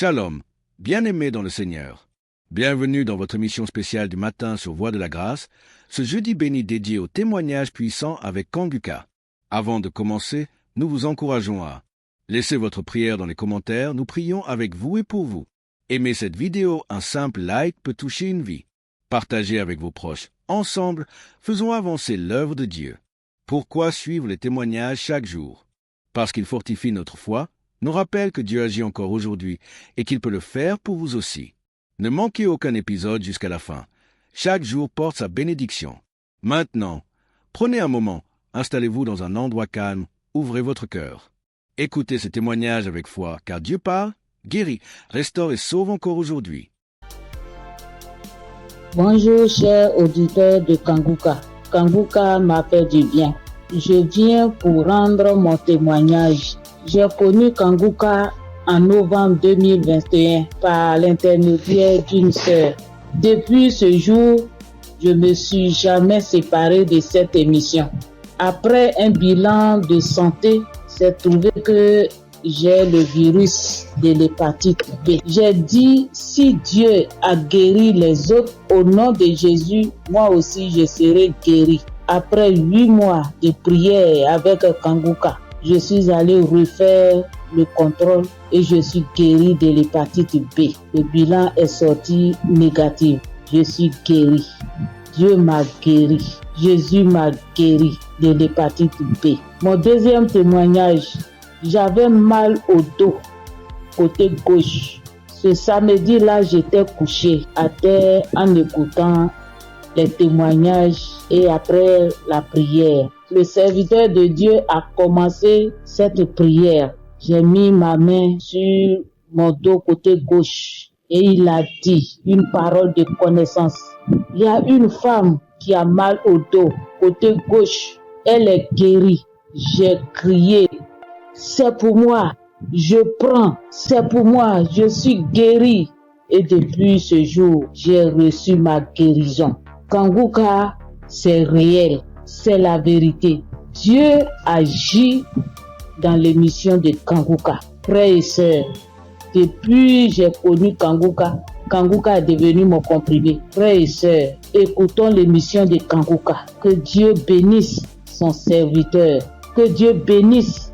Shalom, bien-aimés dans le Seigneur. Bienvenue dans votre émission spéciale du matin sur Voix de la Grâce, ce jeudi béni dédié au témoignage puissant avec Kanguka. Avant de commencer, nous vous encourageons à laisser votre prière dans les commentaires, nous prions avec vous et pour vous. Aimez cette vidéo, un simple like peut toucher une vie. Partagez avec vos proches. Ensemble, faisons avancer l'œuvre de Dieu. Pourquoi suivre les témoignages chaque jour? Parce qu'ils fortifient notre foi, nous rappellent que Dieu agit encore aujourd'hui et qu'il peut le faire pour vous aussi. Ne manquez aucun épisode jusqu'à la fin. Chaque jour porte sa bénédiction. Maintenant, prenez un moment, installez-vous dans un endroit calme, ouvrez votre cœur. Écoutez ce témoignage avec foi, car Dieu parle, guérit, restaure et sauve encore aujourd'hui. Bonjour chers auditeurs de Kanguka. Kanguka m'a fait du bien. Je viens pour rendre mon témoignage. J'ai connu Kanguka en novembre 2021 par l'intermédiaire d'une sœur. Depuis ce jour, je ne me suis jamais séparé de cette émission. Après un bilan de santé, c'est trouvé que j'ai le virus de l'hépatite B. J'ai dit, si Dieu a guéri les autres, au nom de Jésus, moi aussi je serai guéri. Après 8 mois de prière avec Kanguka, je suis allé refaire le contrôle et je suis guéri de l'hépatite B. Le bilan est sorti négatif. Je suis guéri. Dieu m'a guéri. Jésus m'a guéri de l'hépatite B. Mon deuxième témoignage, j'avais mal au dos, côté gauche. Ce samedi-là, j'étais couché à terre en écoutant les témoignages et après la prière. Le serviteur de Dieu a commencé cette prière. J'ai mis ma main sur mon dos côté gauche et il a dit une parole de connaissance. Il y a une femme qui a mal au dos côté gauche. Elle est guérie. J'ai crié. C'est pour moi. Je prends. C'est pour moi. Je suis guéri. Et depuis ce jour, j'ai reçu ma guérison. Kanguka, c'est réel. C'est la vérité. Dieu agit dans l'émission de Kanguka. Frères et sœurs, depuis j'ai connu Kanguka, Kanguka est devenu mon comprimé. Frères et sœurs, écoutons l'émission de Kanguka. Que Dieu bénisse son serviteur. Que Dieu bénisse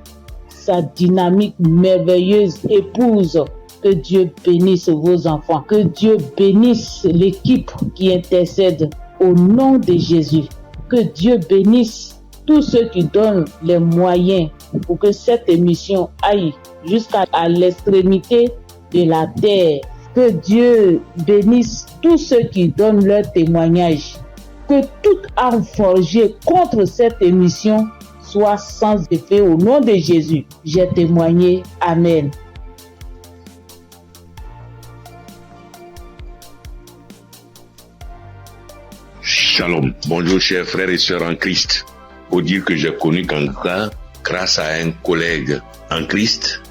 sa dynamique merveilleuse épouse. Que Dieu bénisse vos enfants. Que Dieu bénisse l'équipe qui intercède au nom de Jésus. Que Dieu bénisse tous ceux qui donnent les moyens pour que cette émission aille jusqu'à l'extrémité de la terre. Que Dieu bénisse tous ceux qui donnent leur témoignage. Que toute arme forgée contre cette émission soit sans effet au nom de Jésus. J'ai témoigné. Amen. Shalom. Bonjour chers frères et sœurs en Christ. Faut dire que j'ai connu Kanguka grâce à un collègue en Christ,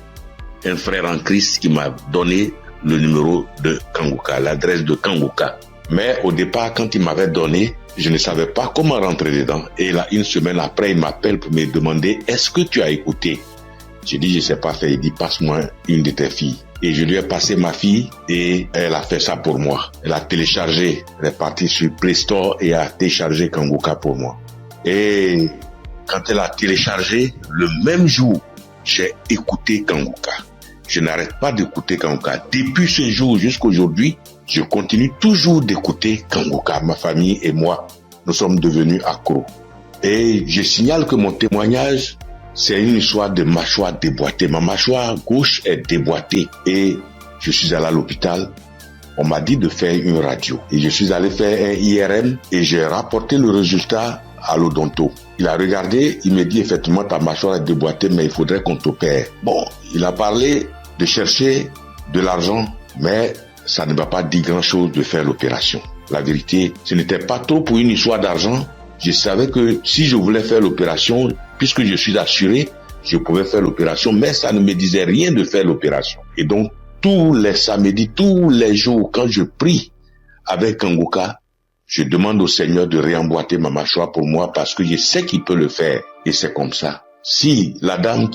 un frère en Christ qui m'a donné le numéro de Kanguka, l'adresse de Kanguka. Mais au départ, quand il m'avait donné, je ne savais pas comment rentrer dedans. Et là, une semaine après, il m'appelle pour me demander, est-ce que tu as écouté? J'ai dit, je ne sais pas faire. Il dit, passe-moi une de tes filles. Et je lui ai passé ma fille et elle a fait ça pour moi. Elle a téléchargé, elle est partie sur Play Store et a téléchargé Kanguka pour moi. Et quand elle a téléchargé, le même jour, j'ai écouté Kanguka. Je n'arrête pas d'écouter Kanguka. Depuis ce jour jusqu'à aujourd'hui, je continue toujours d'écouter Kanguka. Ma famille et moi, nous sommes devenus accros. Et je signale que mon témoignage, c'est une histoire de mâchoire déboîtée. Ma mâchoire gauche est déboîtée et je suis allé à l'hôpital. On m'a dit de faire une radio. Et je suis allé faire un IRM et j'ai rapporté le résultat à l'odonto. Il a regardé, il me dit effectivement ta mâchoire est déboîtée mais il faudrait qu'on t'opère. Bon, il a parlé de chercher de l'argent mais ça ne m'a pas dit grand chose de faire l'opération. La vérité, ce n'était pas trop pour une histoire d'argent. Je savais que si je voulais faire l'opération, puisque je suis assuré, je pouvais faire l'opération, mais ça ne me disait rien de faire l'opération. Et donc, tous les samedis, tous les jours, quand je prie avec Kanguka, je demande au Seigneur de réemboîter ma mâchoire pour moi parce que je sais qu'il peut le faire. Et c'est comme ça. Si la dame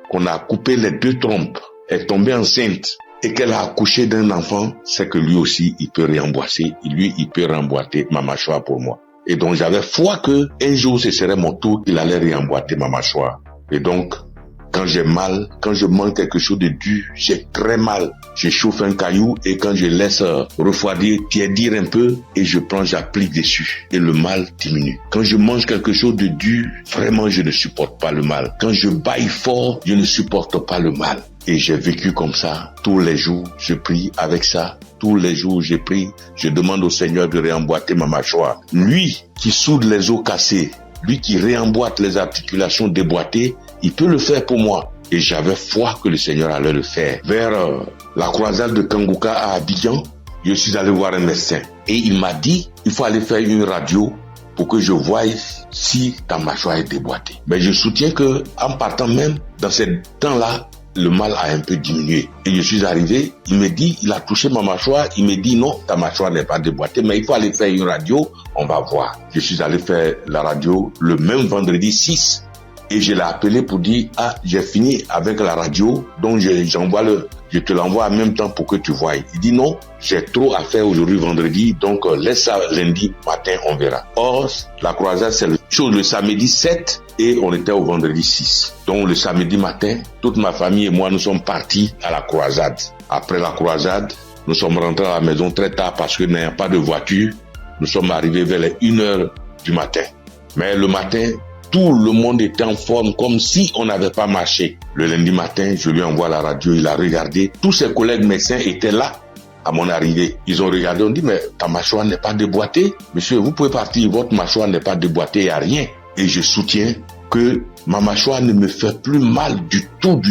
qu'on a coupé les 2 trompes est tombée enceinte et qu'elle a accouché d'un enfant, c'est que lui aussi, il peut réemboîter. Lui, il peut remboîter ma mâchoire pour moi. Et donc, j'avais foi que un jour, ce serait mon tour, il allait réemboîter ma mâchoire. Et donc, quand j'ai mal, quand je mange quelque chose de dur, j'ai très mal. Je chauffe un caillou et quand je laisse refroidir, tiédir un peu et je prends, j'applique dessus et le mal diminue. Quand je mange quelque chose de dur, vraiment je ne supporte pas le mal. Quand je baille fort, je ne supporte pas le mal. Et j'ai vécu comme ça tous les jours. Je prie avec ça. Tous les jours, je prie. Je demande au Seigneur de réemboîter ma mâchoire. Lui qui soude les os cassés, lui qui réemboîte les articulations déboîtées, il peut le faire pour moi. Et j'avais foi que le Seigneur allait le faire. Vers la croisade de Kangouka à Abidjan, je suis allé voir un médecin. Et il m'a dit, il faut aller faire une radio pour que je voie si ta mâchoire est déboîtée. Mais je soutiens que en partant même, dans ces temps-là, le mal a un peu diminué. Et je suis arrivé, il me dit, il a touché ma mâchoire, il me dit non, ta mâchoire n'est pas déboîtée, mais il faut aller faire une radio, on va voir. Je suis allé faire la radio le même vendredi 6 et je l'ai appelé pour dire, ah, j'ai fini avec la radio, donc je te l'envoie en même temps pour que tu voies. Il dit non, j'ai trop à faire aujourd'hui vendredi, donc laisse ça lundi matin, on verra. Or, la croisade, c'est le samedi 7 et on était au vendredi 6. Donc le samedi matin, toute ma famille et moi, nous sommes partis à la croisade. Après la croisade, nous sommes rentrés à la maison très tard parce que n'ayant pas de voiture, nous sommes arrivés vers les 1h du matin. Mais le matin, tout le monde était en forme comme si on n'avait pas marché. Le lundi matin, je lui envoie la radio, il a regardé. Tous ses collègues médecins étaient là à mon arrivée. Ils ont regardé, on dit, mais ta mâchoire n'est pas déboîtée. Monsieur, vous pouvez partir, votre mâchoire n'est pas déboîtée, il n'y a rien. Et je soutiens que ma mâchoire ne me fait plus mal du tout.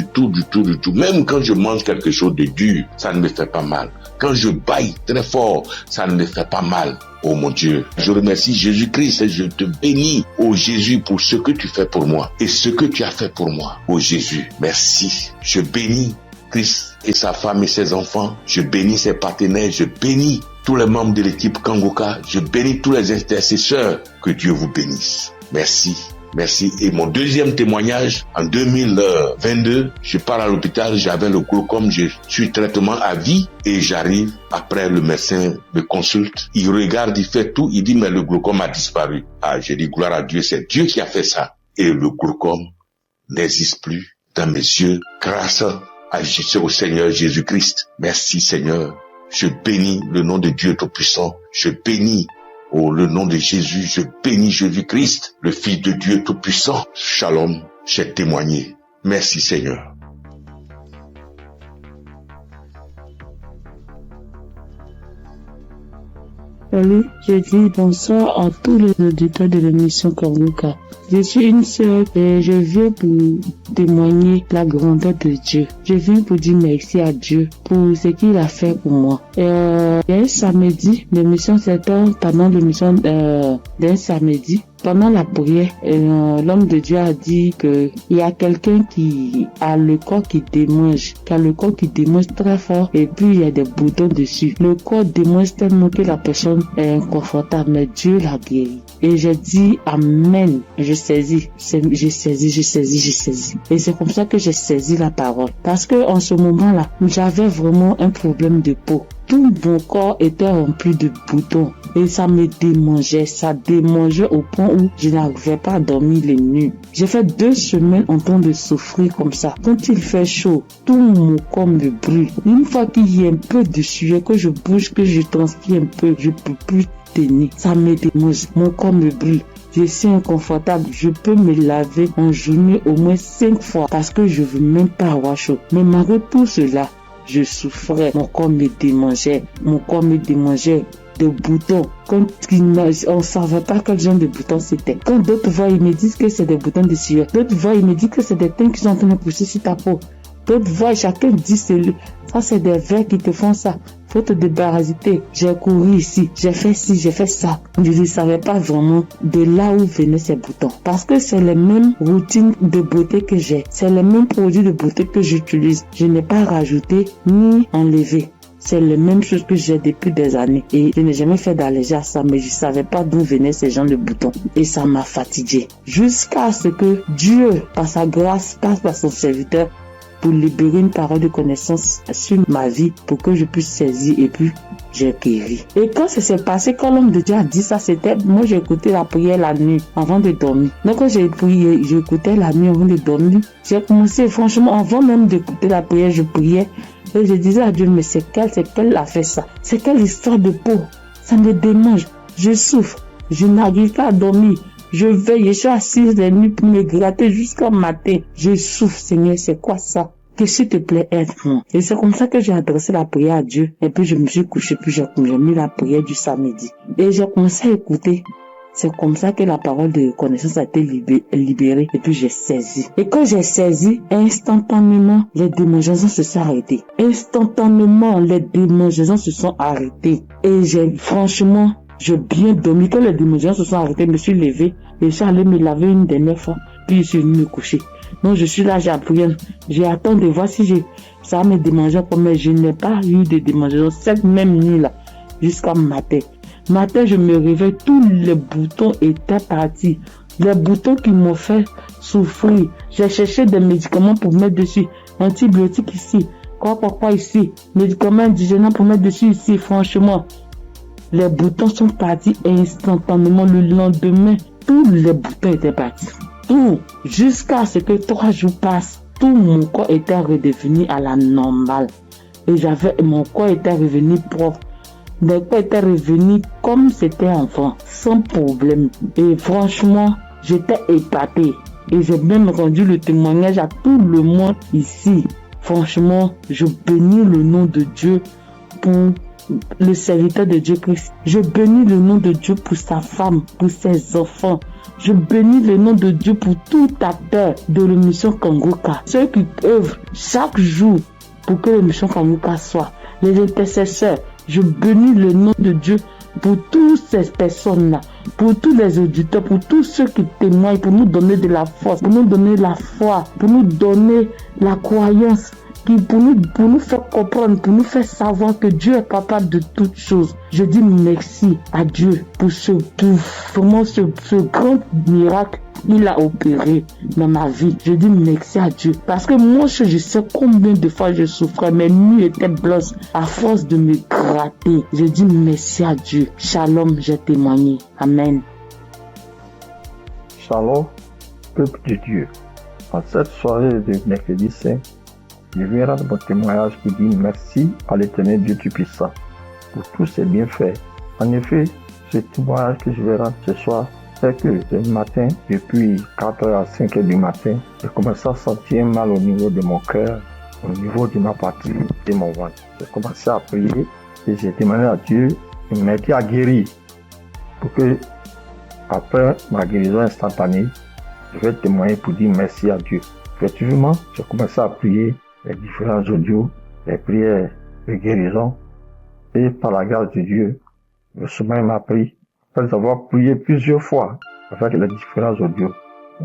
Même quand je mange quelque chose de dur, ça ne me fait pas mal. Quand je baille très fort, ça ne me fait pas mal. Oh mon Dieu, je remercie Jésus-Christ et je te bénis, oh Jésus, pour ce que tu fais pour moi et ce que tu as fait pour moi. Oh Jésus, merci. Je bénis Christ et sa femme et ses enfants. Je bénis ses partenaires. Je bénis tous les membres de l'équipe Kangouka. Je bénis tous les intercesseurs. Que Dieu vous bénisse. Merci. Merci. Et mon deuxième témoignage, en 2022, je pars à l'hôpital, j'avais le glaucome, je suis traitement à vie et j'arrive, après le médecin me consulte, il regarde, il fait tout, il dit mais le glaucome a disparu. Ah, j'ai dit gloire à Dieu, c'est Dieu qui a fait ça. Et le glaucome n'existe plus dans mes yeux grâce au Seigneur Jésus-Christ. Merci Seigneur. Je bénis le nom de Dieu Tout-Puissant. Je bénis le nom de Jésus, je bénis Jésus-Christ, le Fils de Dieu Tout-Puissant. Shalom, j'ai témoigné. Merci Seigneur. Salut, je dis bonsoir à tous les auditeurs de l'émission Kangouka. Je suis une sœur et je viens pour témoigner la grandeur de Dieu. Je viens pour dire merci à Dieu pour ce qu'il a fait pour moi. Il y a un samedi, l'émission c'était pendant l'émission d'un samedi. Pendant la prière, l'homme de Dieu a dit que il y a quelqu'un qui a le corps qui démange, très fort et puis il y a des boutons dessus. Le corps démange tellement que la personne est inconfortable, mais Dieu l'a guéri. Et j'ai dit amen. J'ai saisi. Et c'est comme ça que j'ai saisi la parole. Parce que en ce moment-là, j'avais vraiment un problème de peau. Tout mon corps était rempli de boutons et ça me démangeait. Ça démangeait au point où je n'arrivais pas à dormir les nuits. J'ai fait 2 semaines en train de souffrir comme ça. Quand il fait chaud, tout mon corps me brûle. Une fois qu'il y a un peu de sueur, que je bouge, que je transpire un peu, je peux plus tenir. Ça me démange. Mon corps me brûle. Je suis inconfortable. Je peux me laver en journée au moins 5 fois parce que je veux même pas avoir chaud. Mais malgré tout cela, je souffrais, mon corps me démangeait de boutons. Quand on ne savait pas quel genre de boutons c'était. Quand d'autres voient, ils me disent que c'est des boutons de sueur. D'autres voient, ils me disent que c'est des teintes qui sont en train de pousser sur ta peau. D'autres voient, chacun dit ça c'est des vers qui te font ça. Faut te débarrasser. J'ai couru ici, j'ai fait ci, j'ai fait ça. Je ne savais pas vraiment de là où venaient ces boutons. Parce que c'est les mêmes routines de beauté que j'ai. C'est les mêmes produits de beauté que j'utilise. Je n'ai pas rajouté ni enlevé. C'est les mêmes choses que j'ai depuis des années. Et je n'ai jamais fait d'allergie à ça, mais je ne savais pas d'où venaient ces gens de boutons. Et ça m'a fatigué. Jusqu'à ce que Dieu, par sa grâce, passe par son serviteur pour libérer une parole de connaissance sur ma vie pour que je puisse saisir et puis j'ai guéri. Et quand ça s'est passé, quand l'homme de Dieu a dit ça, c'était, moi j'ai écouté la prière la nuit avant de dormir. Donc quand j'ai prié, j'écoutais la nuit avant de dormir. J'ai commencé, franchement, avant même d'écouter la prière, je priais. Et je disais à Dieu, mais c'est quelle a fait ça? C'est quelle histoire de peau? Ça me démange. Je souffre. Je n'arrive pas à dormir. Je veille, je suis assise la nuit pour me gratter jusqu'au matin. Je souffre, Seigneur, c'est quoi ça? Que s'il te plaît, aide-moi. Et c'est comme ça que j'ai adressé la prière à Dieu. Et puis je me suis couché, puis j'ai mis la prière du samedi. Et j'ai commencé à écouter. C'est comme ça que la parole de connaissance a été libérée. Et puis j'ai saisi. Et quand j'ai saisi, instantanément, les démangeaisons se sont arrêtées. Instantanément, les démangeaisons se sont arrêtées. Et j'ai bien dormi. Quand les démangeaisons se sont arrêtées, je me suis levé. Et je suis allé me laver une dernière fois. Puis je suis venu me coucher. Donc je suis là, j'ai appris. J'ai attendu de voir si ça me démangeait comme, mais je n'ai pas eu de démangeaison cette même nuit-là, jusqu'à matin. Matin, je me réveille, tous les boutons étaient partis. Les boutons qui m'ont fait souffrir. J'ai cherché des médicaments pour mettre dessus. Antibiotiques ici. Quoi ici. Médicaments indigènes pour mettre dessus ici. Franchement, les boutons sont partis instantanément. Le lendemain, tous les boutons étaient partis. Tout, jusqu'à ce que 3 jours passent, tout mon corps était redevenu à la normale. Et mon corps était revenu propre. Mon corps était revenu comme c'était enfant, sans problème. Et franchement, j'étais épatée. Et j'ai même rendu le témoignage à tout le monde ici. Franchement, je bénis le nom de Dieu pour le serviteur de Dieu Christ. Je bénis le nom de Dieu pour sa femme, pour ses enfants. Je bénis le nom de Dieu pour tout acteur de l'émission Kanguka. Ceux qui œuvrent chaque jour pour que l'émission Kanguka soit. Les intercesseurs. Je bénis le nom de Dieu pour toutes ces personnes-là, pour tous les auditeurs, pour tous ceux qui témoignent, pour nous donner de la force, pour nous donner la foi, pour nous donner la croyance, pour nous faire comprendre, pour nous faire savoir que Dieu est capable de toutes choses. Je dis merci à Dieu pour ce grand miracle qu'il a opéré dans ma vie. Je dis merci à Dieu. Parce que moi, je sais combien de fois je souffrais. Mes nuits étaient blanches à force de me gratter. Je dis merci à Dieu. Shalom, j'ai témoigné. Amen. Shalom, peuple de Dieu. En cette soirée de mercredi saint, je viens rendre mon témoignage pour dire merci à l'Éternel Dieu Tout-Puissant pour tous ses bienfaits. En effet, ce témoignage que je vais rendre ce soir, c'est que le matin, depuis 4h à 5h du matin, j'ai commencé à sentir mal au niveau de mon cœur, au niveau de ma partie, de mon ventre. J'ai commencé à prier et j'ai demandé à Dieu de m'aider à guérir pour que, après ma guérison instantanée, je vais témoigner pour dire merci à Dieu. Effectivement, j'ai commencé à prier les différents audios, les prières de guérison, et par la grâce de Dieu, le sommeil m'a pris, après avoir prié plusieurs fois avec les différents audios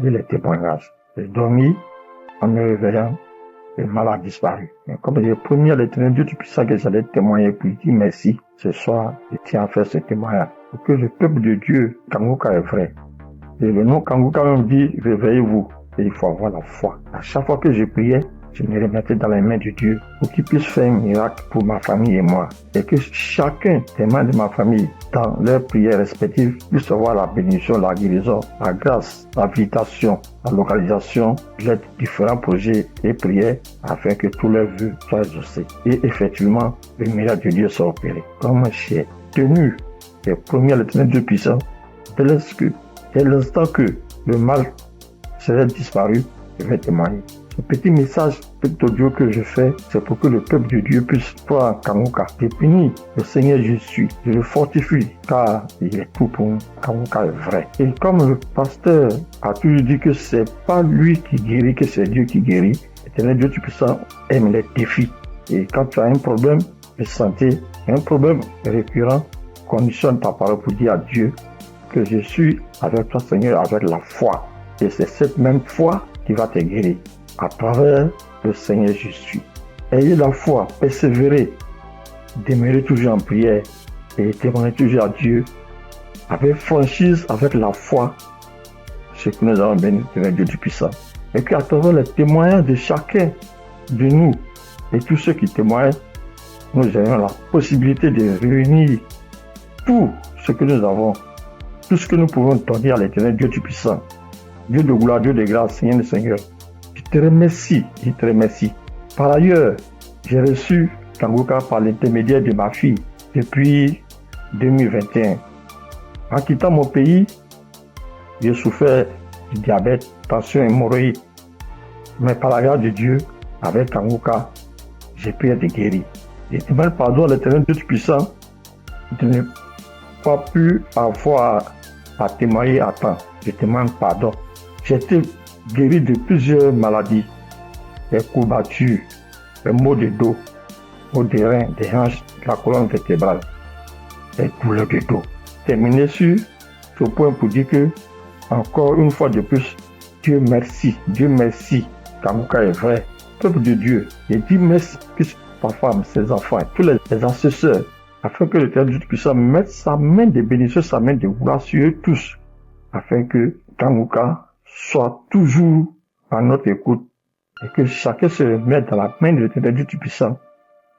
et les témoignages. J'ai dormi en me réveillant, le mal a disparu. Mais comme j'ai promis à l'Éternel Dieu Tout-Puissant que j'allais témoigner pour dire merci, ce soir, je tiens à faire ce témoignage pour que le peuple de Dieu, Kanguka est vrai. Et le nom Kanguka même dit, réveillez-vous. Et il faut avoir la foi. À chaque fois que je priais, je me remettais dans les mains de Dieu pour qu'il puisse faire un miracle pour ma famille et moi. Et que chacun des membres de ma famille, dans leurs prières respectives, puisse avoir la bénédiction, la guérison, la grâce, la visitation, la localisation, les différents projets et prières afin que tous leurs vœux soient exaucés. Et effectivement, le miracle de Dieu soit opéré. Comme j'ai tenu les premiers à l'Éternel Dieu puissant, dès l'instant que le mal serait disparu, je vais témoigner. Ce petit message, petit audio que je fais, c'est pour que le peuple de Dieu puisse croire en Kanguka. Je bénis le Seigneur Jésus, je le fortifie, car il est tout pour nous. Kanguka est vrai. Et comme le pasteur a toujours dit que c'est pas lui qui guérit, que c'est Dieu qui guérit, l'Éternel Dieu Tout-Puissant aime les défis. Et quand tu as un problème de santé, un problème récurrent, conditionne ta parole pour dire à Dieu que je suis avec toi, Seigneur, avec la foi. Et c'est cette même foi qui va te guérir. À travers le Seigneur Jésus. Ayez la foi, persévérez, demeurez toujours en prière et témoignez toujours à Dieu avec franchise, avec la foi, ce que nous avons béni de Dieu Tout-Puissant. Et qu'à travers les témoignages de chacun de nous et tous ceux qui témoignent, nous ayons la possibilité de réunir tout ce que nous avons, tout ce que nous pouvons donner à l'Éternel Dieu Tout-Puissant, Dieu de gloire, Dieu de grâce, Seigneur le Seigneur. Je te remercie. Par ailleurs, j'ai reçu Kanguka par l'intermédiaire de ma fille depuis 2021. En quittant mon pays, j'ai souffert du diabète, tension, hémorroïde. Mais par la grâce de Dieu, avec Kanguka, j'ai pu être guéri. Je demande pardon à l'Éternel Dieu Tout-Puissant de ne pas pu avoir à témoigner à temps. Je demande pardon. J'ai été guéri de plusieurs maladies, des courbatures, des maux de dos, maux des reins, des hanches, de la colonne vertébrale, des douleurs de dos. Terminé sur ce point pour dire que, encore une fois de plus, Dieu merci, Kanguka est vrai. Peuple de Dieu, je dis merci que sa femme, ses enfants, tous les ancesteurs, afin que l'Éternel Dieu puisse mettre sa main de bénédiction, sa main de gloire sur eux tous, afin que Kanguka soit toujours à notre écoute et que chacun se remette dans la main de l'Éternel Dieu Tout-Puissant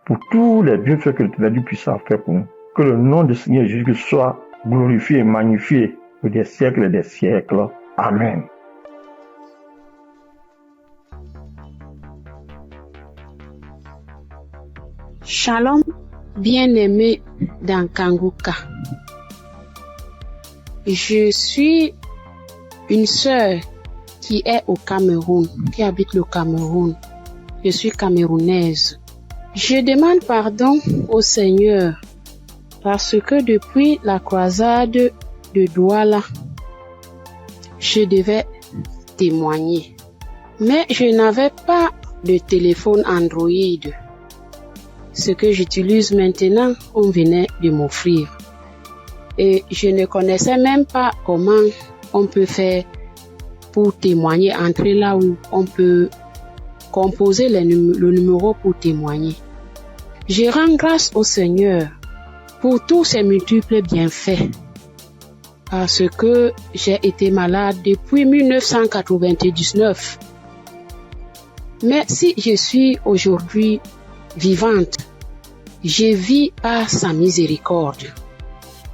pour tous les bienfaits que l'Éternel Dieu Puissant a fait pour nous. Que le nom du Seigneur Jésus soit glorifié et magnifié pour des siècles et des siècles. Amen. Shalom, bien-aimé dans Kanguka. Je suis une sœur qui est au Cameroun, qui habite le Cameroun. Je suis camerounaise. Je demande pardon au Seigneur parce que depuis la croisade de Douala, je devais témoigner. Mais je n'avais pas de téléphone Android. Ce que j'utilise maintenant, on venait de m'offrir. Et je ne connaissais même pas comment on peut faire pour témoigner, entrer là où on peut composer le numéro pour témoigner. Je rends grâce au Seigneur pour tous ses multiples bienfaits. Parce que j'ai été malade depuis 1999. Mais si je suis aujourd'hui vivante, je vis par sa miséricorde.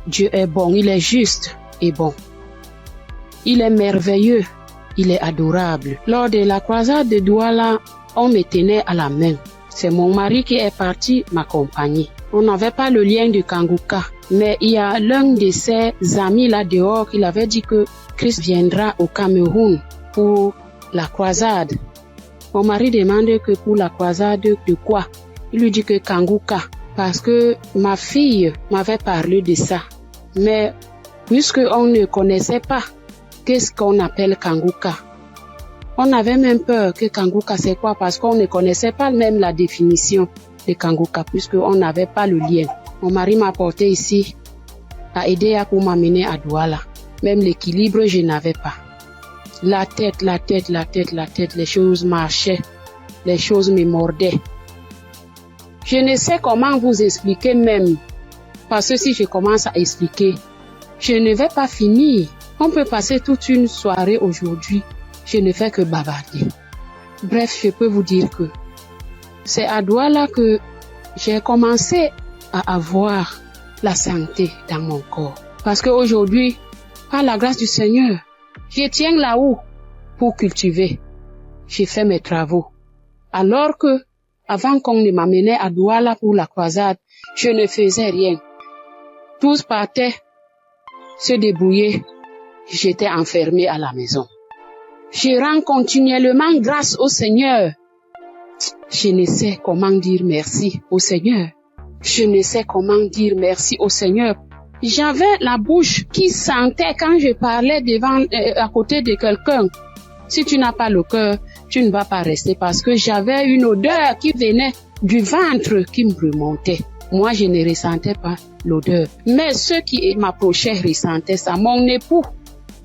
Dieu est bon, il est juste et bon. Il est merveilleux, il est adorable. Lors de la croisade de Douala, on me tenait à la main. C'est mon mari qui est parti m'accompagner. On n'avait pas le lien de Kanguka, mais il y a l'un de ses amis là dehors qui avait dit que Christ viendra au Cameroun pour la croisade. Mon mari demande que pour la croisade de quoi? Il lui dit que Kanguka, parce que ma fille m'avait parlé de ça. Mais puisque on ne connaissait pas qu'est-ce qu'on appelle Kanguka, on avait même peur que Kanguka c'est quoi, parce qu'on ne connaissait pas même la définition de Kanguka, puisqu'on n'avait pas le lien. Mon mari m'a porté ici, a aidé pour m'amener à Douala. Même l'équilibre, je n'avais pas. La tête, les choses marchaient, les choses me mordaient. Je ne sais comment vous expliquer même, parce que si je commence à expliquer, je ne vais pas finir. On peut passer toute une soirée aujourd'hui, je ne fais que bavarder. Bref, je peux vous dire que c'est à Douala que j'ai commencé à avoir la santé dans mon corps. Parce qu'aujourd'hui, par la grâce du Seigneur, je tiens là-haut pour cultiver. J'ai fait mes travaux. Alors que, avant qu'on ne m'amenait à Douala pour la croisade, je ne faisais rien. Tous partaient se débrouiller. J'étais enfermée à la maison. Je rends continuellement grâce au Seigneur. Je ne sais comment dire merci au Seigneur. Je ne sais comment dire merci au Seigneur. J'avais la bouche qui sentait quand je parlais à côté de quelqu'un. Si tu n'as pas le cœur, tu ne vas pas rester, parce que j'avais une odeur qui venait du ventre qui me remontait. Moi, je ne ressentais pas l'odeur. Mais ceux qui m'approchaient ressentaient ça. Mon époux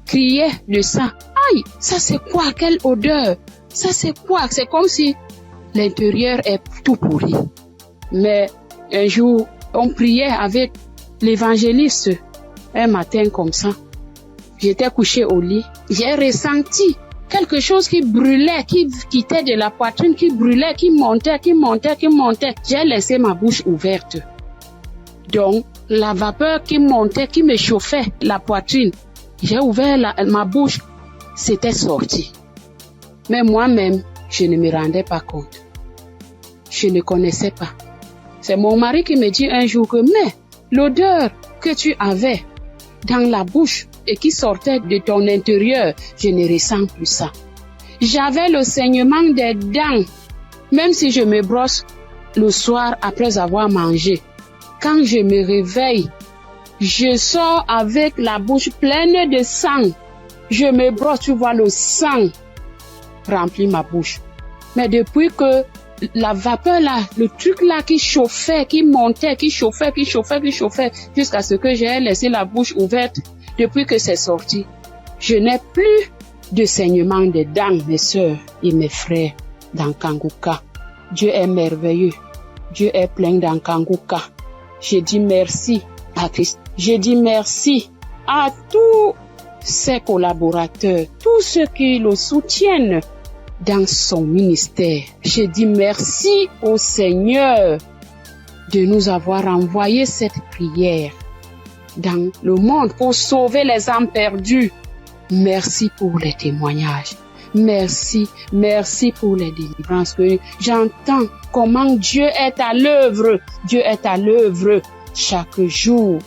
criait de ça. Aïe, ça c'est quoi? Quelle odeur? Ça c'est quoi? C'est comme si l'intérieur est tout pourri. Mais un jour, on priait avec l'évangéliste. Un matin comme ça, j'étais couchée au lit. J'ai ressenti quelque chose qui brûlait, qui quittait de la poitrine, qui brûlait, qui montait. J'ai laissé ma bouche ouverte. Donc, la vapeur qui montait, qui me chauffait la poitrine, j'ai ouvert ma bouche, c'était sorti. Mais moi-même, je ne me rendais pas compte. Je ne connaissais pas. C'est mon mari qui me dit un jour que, mais l'odeur que tu avais dans la bouche et qui sortait de ton intérieur, je ne ressens plus ça. J'avais le saignement des dents, même si je me brosse le soir après avoir mangé. Quand je me réveille, je sors avec la bouche pleine de sang. Je me brosse, tu vois, le sang remplit ma bouche. Mais depuis que la vapeur là, le truc là qui chauffait, qui montait, qui chauffait, jusqu'à ce que j'ai laissé la bouche ouverte, depuis que c'est sorti, je n'ai plus de saignement des dents, mes sœurs et mes frères dans Kanguka. Dieu est merveilleux. Dieu est plein dans Kanguka. Je dis merci à Christ. Je dis merci à tous ses collaborateurs, tous ceux qui le soutiennent dans son ministère. Je dis merci au Seigneur de nous avoir envoyé cette prière dans le monde pour sauver les âmes perdues. Merci pour les témoignages. Merci pour les délivrances que j'entends comment Dieu est à l'œuvre. Dieu est à l'œuvre chaque jour.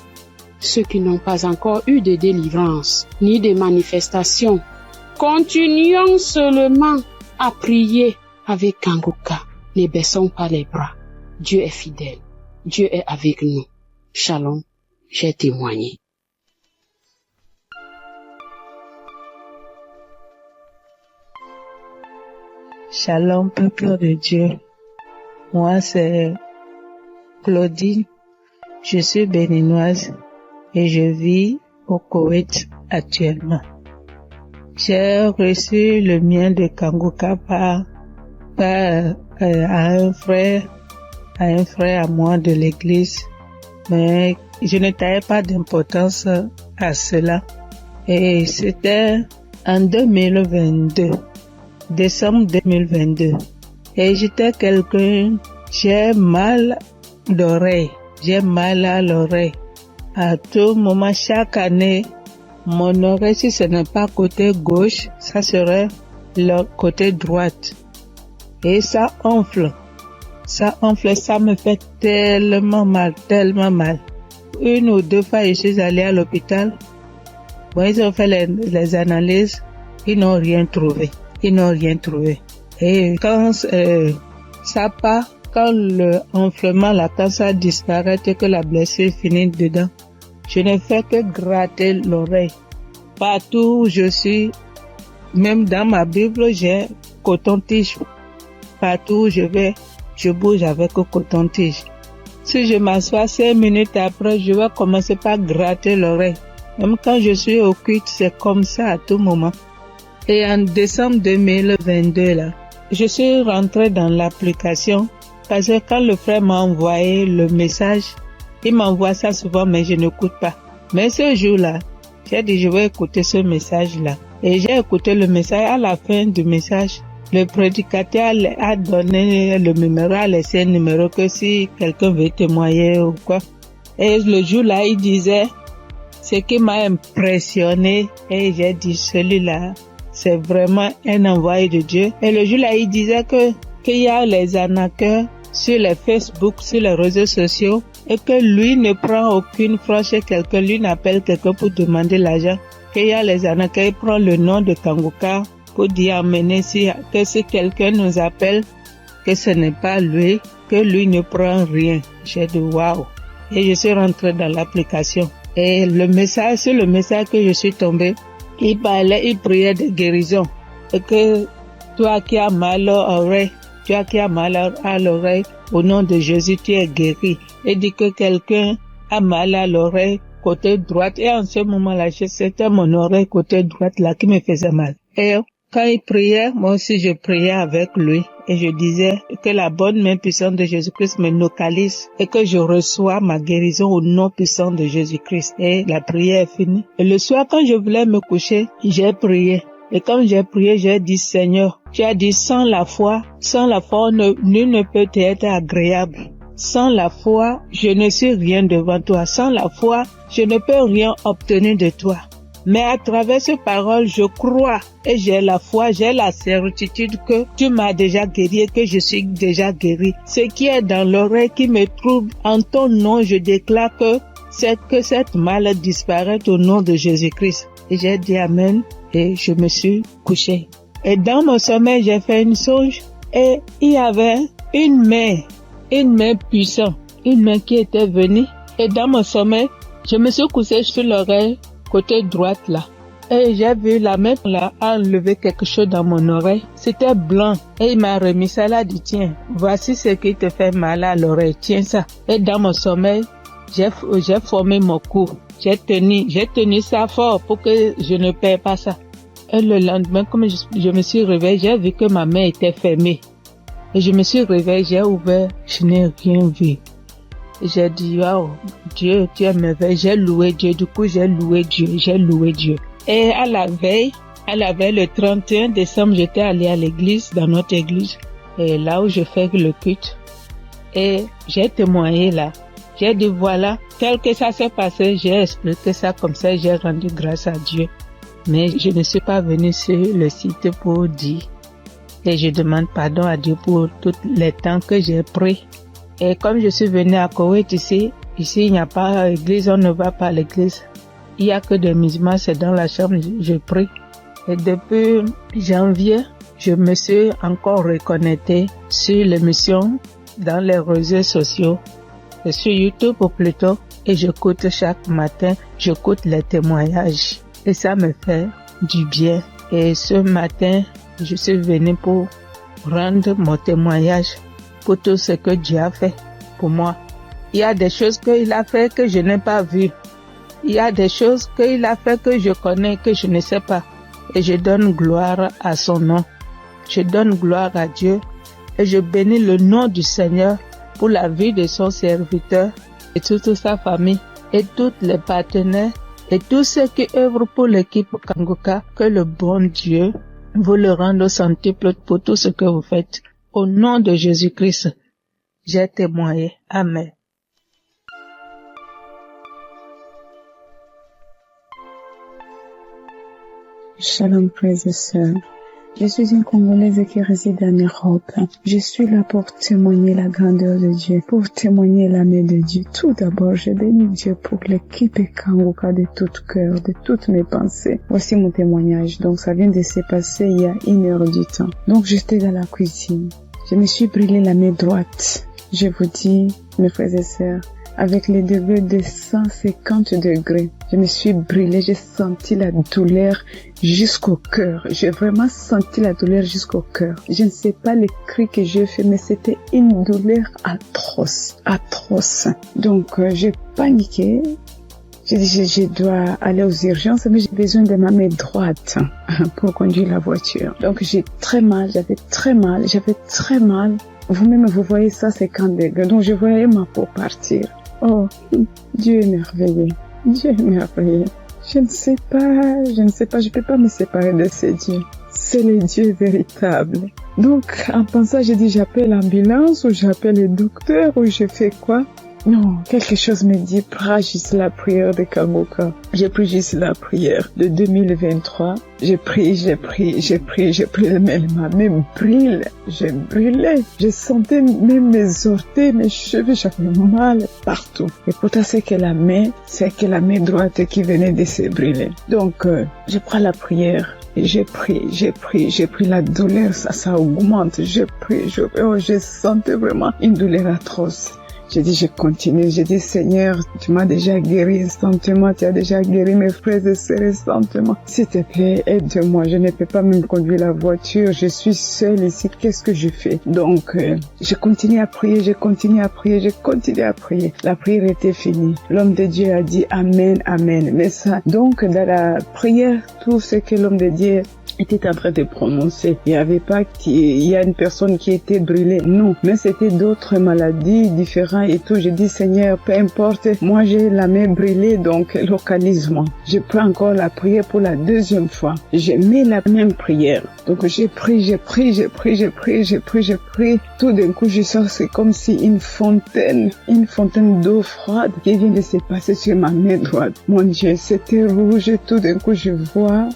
Ceux qui n'ont pas encore eu de délivrance ni de manifestation, continuons seulement à prier avec Kanguka. Ne baissons pas les bras. Dieu est fidèle. Dieu est avec nous. Shalom, j'ai témoigné. Shalom, peuple de Dieu. Moi, c'est Claudine. Je suis béninoise et je vis au Koweït actuellement. J'ai reçu le mien de Kanguka par un frère à moi de l'église, mais je ne taillais pas d'importance à cela. Et c'était en 2022. Décembre 2022. Et j'étais quelqu'un, j'ai mal d'oreille. J'ai mal à l'oreille. À tout moment, chaque année, mon oreille, si ce n'est pas côté gauche, ça serait le côté droite. Et ça enfle. Ça enfle, ça me fait tellement mal. Une ou deux fois, je suis allée à l'hôpital. Bon, ils ont fait les analyses. Ils n'ont rien trouvé. Et quand ça part, quand le enflement, quand ça disparaît et que la blessure finit dedans, je ne fais que gratter l'oreille. Partout où je suis, même dans ma Bible, j'ai coton-tige. Partout où je vais, je bouge avec coton-tige. Si je m'assois 5 minutes après, je vais commencer par gratter l'oreille. Même quand je suis au culte, c'est comme ça à tout moment. Et en décembre 2022, là, je suis rentrée dans l'application parce que quand le frère m'a envoyé le message, il m'envoie ça souvent, mais je n'écoute pas. Mais ce jour-là, j'ai dit, je vais écouter ce message-là. Et j'ai écouté le message. À la fin du message, le prédicateur a donné le numéro, a laissé un numéro que si quelqu'un veut témoigner ou quoi. Et le jour-là, il disait, ce qui m'a impressionné, et j'ai dit, celui-là, c'est vraiment un envoyé de Dieu. Et le jour-là, il disait qu'il y a les arnaqueurs sur les Facebook, sur les réseaux sociaux, et que lui ne prend aucune franche chez quelqu'un, lui n'appelle quelqu'un pour demander l'argent. Qu'il y a les arnaqueurs, il prend le nom de Kanguka pour dire amener que si quelqu'un nous appelle, que ce n'est pas lui, que lui ne prend rien. J'ai dit waouh. Et je suis rentrée dans l'application. Et sur le message que je suis tombée, il priait de guérison. Et que toi qui as mal à l'oreille, au nom de Jésus, tu es guéri. Et dit que quelqu'un a mal à l'oreille côté droite. Et en ce moment-là, c'était mon oreille côté droite là qui me faisait mal. Et quand il priait, moi aussi je priais avec lui. Et je disais que la bonne main puissante de Jésus-Christ me localise et que je reçois ma guérison au nom puissant de Jésus-Christ. Et la prière est finie. Et le soir, quand je voulais me coucher, j'ai prié. Et quand j'ai prié, j'ai dit, Seigneur, tu as dit, sans la foi, nul ne peut être agréable. Sans la foi, je ne suis rien devant toi. Sans la foi, je ne peux rien obtenir de toi. Mais à travers ces paroles, je crois et j'ai la foi, j'ai la certitude que tu m'as déjà guéri et que je suis déjà guéri. Ce qui est dans l'oreille qui me trouble, en ton nom, je déclare que cette maladie disparaît au nom de Jésus-Christ. Et j'ai dit Amen et je me suis couché. Et dans mon sommeil, j'ai fait une songe et il y avait une main puissante, une main qui était venue. Et dans mon sommeil, je me suis couché sur l'oreille, côté droite là. Et j'ai vu la main là enlever quelque chose dans mon oreille. C'était blanc. Et il m'a remis ça là, dit tiens, voici ce qui te fait mal à l'oreille, tiens ça. Et dans mon sommeil, j'ai formé mon cou. J'ai tenu ça fort pour que je ne perds pas ça. Et le lendemain, comme je me suis réveillée, j'ai vu que ma main était fermée. Et je me suis réveillée, j'ai ouvert, je n'ai rien vu. J'ai dit, waouh, Dieu, tu es merveilleux. J'ai loué Dieu. Du coup, j'ai loué Dieu. Et à la veille, le 31 décembre, j'étais allée à l'église, dans notre église, et là où je fais le culte. Et j'ai témoigné là. J'ai dit, voilà, tel que ça s'est passé, j'ai expliqué ça comme ça, j'ai rendu grâce à Dieu. Mais je ne suis pas venue sur le site pour dire. Et je demande pardon à Dieu pour tous les temps que j'ai pris. Et comme je suis venue à Koweït ici il n'y a pas d'église, on ne va pas à l'église. Il n'y a que des musulmans, c'est dans la chambre, je prie. Et depuis janvier, je me suis encore reconnectée sur l'émission dans les réseaux sociaux, et sur YouTube plutôt, et j'écoute chaque matin, j'écoute les témoignages. Et ça me fait du bien. Et ce matin, je suis venue pour rendre mon témoignage pour tout ce que Dieu a fait pour moi. Il y a des choses qu'il a fait que je n'ai pas vues. Il y a des choses qu'il a fait que je connais, que je ne sais pas. Et je donne gloire à son nom. Je donne gloire à Dieu. Et je bénis le nom du Seigneur pour la vie de son serviteur et toute sa famille et tous les partenaires et tous ceux qui œuvrent pour l'équipe Kanguka. Que le bon Dieu vous le rende au centuple pour tout ce que vous faites. Au nom de Jésus-Christ, j'ai témoigné. Amen. Shalom, frères et sœurs. Je suis une Congolaise qui réside en Europe. Je suis là pour témoigner la grandeur de Dieu, pour témoigner la main de Dieu. Tout d'abord, je bénis Dieu pour l'équipe Kanguka de tout cœur, de toutes mes pensées. Voici mon témoignage. Donc, ça vient de se passer il y a 1 heure du temps. Donc, j'étais dans la cuisine. Je me suis brûlé la main droite. Je vous dis, mes frères et sœurs, avec les degrés de 150 degrés, je me suis brûlée, j'ai senti la douleur jusqu'au cœur. J'ai vraiment senti la douleur jusqu'au cœur. Je ne sais pas les cris que j'ai fait, mais c'était une douleur atroce. Donc, j'ai paniqué. J'ai dit, je dois aller aux urgences, mais j'ai besoin de ma main droite pour conduire la voiture. Donc, j'avais très mal. Vous-même, vous voyez ça, 50 degrés. Donc, je voyais ma peau partir. Oh, Dieu est merveilleux. Je ne sais pas, je peux pas me séparer de ce Dieu. C'est le Dieu véritable. Donc, en pensant, j'ai dit, j'appelle l'ambulance ou j'appelle le docteur ou je fais quoi? Non, quelque chose me dit, prends juste la prière de Kanguka. J'ai pris juste la prière de 2023. J'ai pris, mais ma main brûle. Je brûlais. Je sentais même mes orteils, mes cheveux, j'avais mal partout. Et pourtant, c'est que la main droite qui venait de se brûler. Donc, je prends la prière. J'ai pris la douleur, ça augmente. Je sentais vraiment une douleur atroce. J'ai dit, je continue. J'ai dit, Seigneur, tu m'as déjà guéri instantanément. Tu as déjà guéri mes frères et sœurs instantanément. S'il te plaît, aide-moi. Je ne peux pas même conduire la voiture. Je suis seule ici. Qu'est-ce que je fais? Donc, je continue à prier. La prière était finie. L'homme de Dieu a dit Amen, Amen. Mais ça, donc, dans la prière, tout ce que l'homme de Dieu était en train de prononcer. Il n'y avait pas il y a une personne qui était brûlée. Non, mais c'était d'autres maladies différentes et tout. J'ai dit, Seigneur, peu importe, moi j'ai la main brûlée, donc localise-moi. Je prends encore la prière pour la deuxième fois. J'ai mis la même prière. Donc j'ai pris. Tout d'un coup, je sens, c'est comme si une fontaine d'eau froide qui vient de se passer sur ma main droite. Mon Dieu, c'était rouge. Tout d'un coup, je vois.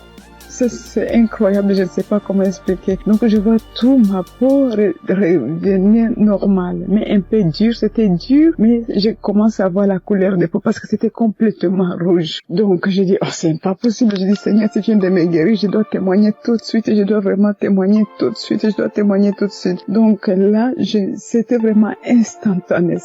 C'est incroyable, je ne sais pas comment expliquer. Donc je vois tout ma peau revenir normale, mais un peu dur, c'était dur, mais je commence à voir la couleur des peaux parce que c'était complètement rouge. Donc je dis, oh c'est pas possible, je dis Seigneur, si tu viens de me guérir, je dois témoigner tout de suite, je dois vraiment témoigner tout de suite, je dois témoigner tout de suite. Donc là, c'était vraiment instantané,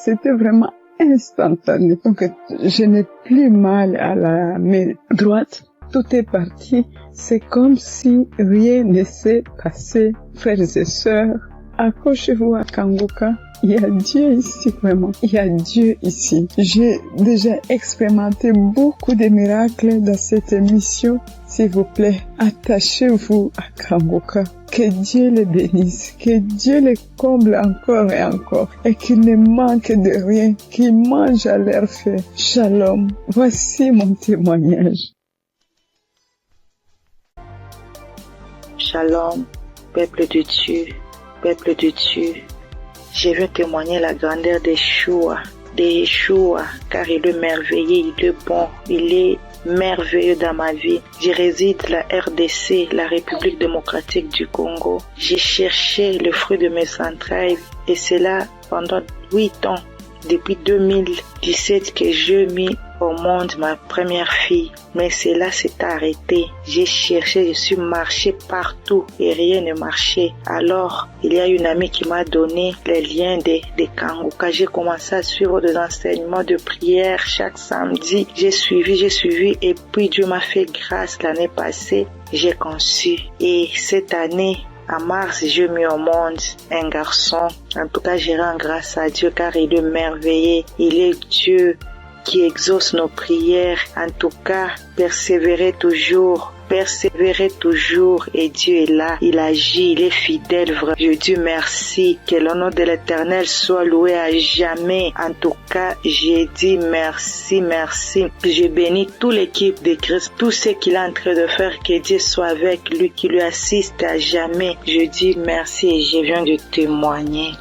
Donc je n'ai plus mal à la main droite. Tout est parti. C'est comme si rien ne s'est passé. Frères et sœurs, accrochez-vous à Kanguka. Il y a Dieu ici, vraiment. Il y a Dieu ici. J'ai déjà expérimenté beaucoup de miracles dans cette émission. S'il vous plaît, attachez-vous à Kanguka. Que Dieu les bénisse, que Dieu les comble encore et encore, et qu'il ne manque de rien, qu'il mange à leur faim. Shalom. Voici mon témoignage. Shalom, peuple de Dieu, je veux témoigner la grandeur d'Yeshua, car il est merveilleux, il est bon, il est merveilleux dans ma vie. Je réside la RDC, la République démocratique du Congo. J'ai cherché le fruit de mes entrailles et c'est là pendant 8 ans, depuis 2017 que je mis au monde ma première fille. Mais cela s'est arrêté. J'ai cherché, je suis marché partout et rien ne marchait. Alors, il y a une amie qui m'a donné les liens de Kanguka. J'ai commencé à suivre des enseignements de prière chaque samedi. J'ai suivi et puis Dieu m'a fait grâce l'année passée. J'ai conçu. Et cette année, en mars, j'ai mis au monde un garçon. En tout cas, je rends grâce à Dieu car il est merveilleux. Il est Dieu qui exauce nos prières. En tout cas, persévérez toujours et Dieu est là, il agit, il est fidèle. Je dis merci, que le nom de l'Éternel soit loué à jamais. En tout cas, j'ai dit merci. Je bénis toute l'équipe de Christ, tout ce qu'il est en train de faire, que Dieu soit avec lui, qui lui assiste à jamais. Je dis merci et je viens de témoigner.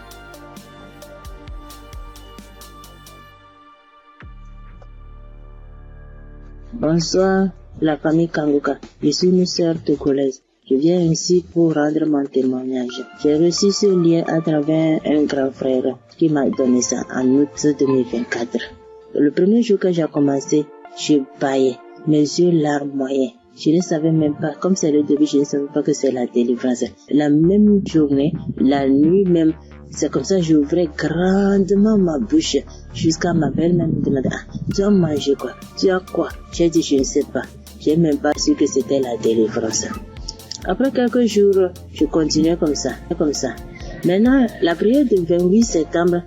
Bonsoir, la famille Kanguka. Je suis une sœur togolaise. Je viens ici pour rendre mon témoignage. J'ai reçu ce lien à travers un grand frère qui m'a donné ça en août 2024. Le premier jour que j'ai commencé, je baillais, mes yeux larmes moyens. Je ne savais même pas, comme c'est le début, je ne savais pas que c'est la délivrance. La même journée, la nuit même, c'est comme ça que j'ouvrais grandement ma bouche jusqu'à ma belle-mère me demandait, tu as mangé quoi? Tu as quoi? J'ai dit, je ne sais pas. J'ai même pas su que c'était la délivrance. Après quelques jours, je continuais comme ça. Maintenant, la prière du 28 septembre,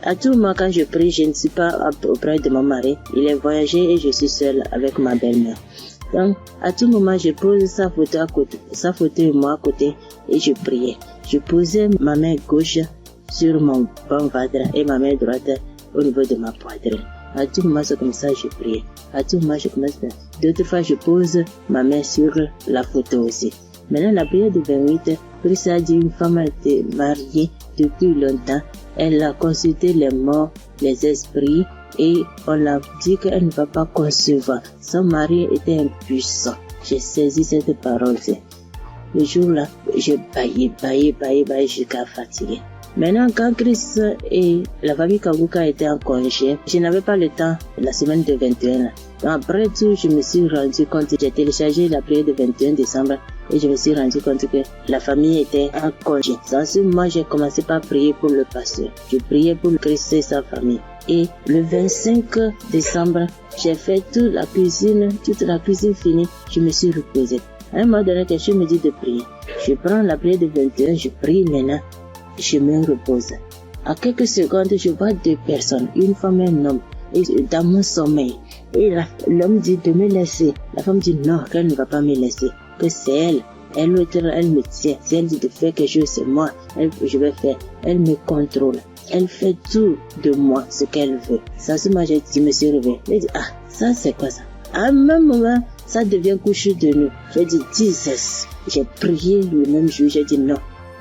à tout moment quand je prie, je ne suis pas auprès de mon mari. Il est voyagé et je suis seule avec ma belle-mère. Donc, à tout moment, je pose sa photo et moi à côté et je priais. Je posais ma main gauche sur mon bon ventre et ma main droite au niveau de ma poitrine. À tout moment, c'est comme ça que je priais. À tout moment, je commence. D'autres fois, je pose ma main sur la photo aussi. Maintenant, la prière du 28, Christ a dit une femme a été mariée depuis longtemps. Elle a consulté les morts, les esprits, et on l'a dit qu'elle ne va pas concevoir. Son mari était impuissant. J'ai saisi cette parole. Le jour-là, je baillais jusqu'à fatiguer. Maintenant, quand Christ et la famille Kanguka étaient en congé, je n'avais pas le temps la semaine de 21. Donc après tout, je me suis rendu compte, j'ai téléchargé la prière de 21 décembre et je me suis rendu compte que la famille était en congé. Dans ce moment, j'ai commencé par prier pour le pasteur. Je priais pour Christ et sa famille. Et le 25 décembre, j'ai fait toute la cuisine finie, je me suis reposée. À un moment donné, quelqu'un me dit de prier. Je prends la prière de 21, je prie maintenant, je me repose. À quelques secondes, je vois deux personnes, une femme et un homme, et dans mon sommeil. Et l'homme dit de me laisser. La femme dit non, qu'elle ne va pas me laisser, que c'est elle Et l'autre, elle me tient. Si elle dit de faire quelque chose, c'est moi. Je vais faire. Elle me contrôle. Elle fait tout de moi, ce qu'elle veut. Ça, c'est moi, je me suis réveillée. Je dis, ça, c'est quoi ça? À un même moment, ça devient couche de nuit. J'ai dit, Jesus. J'ai prié le même jour, j'ai dit non.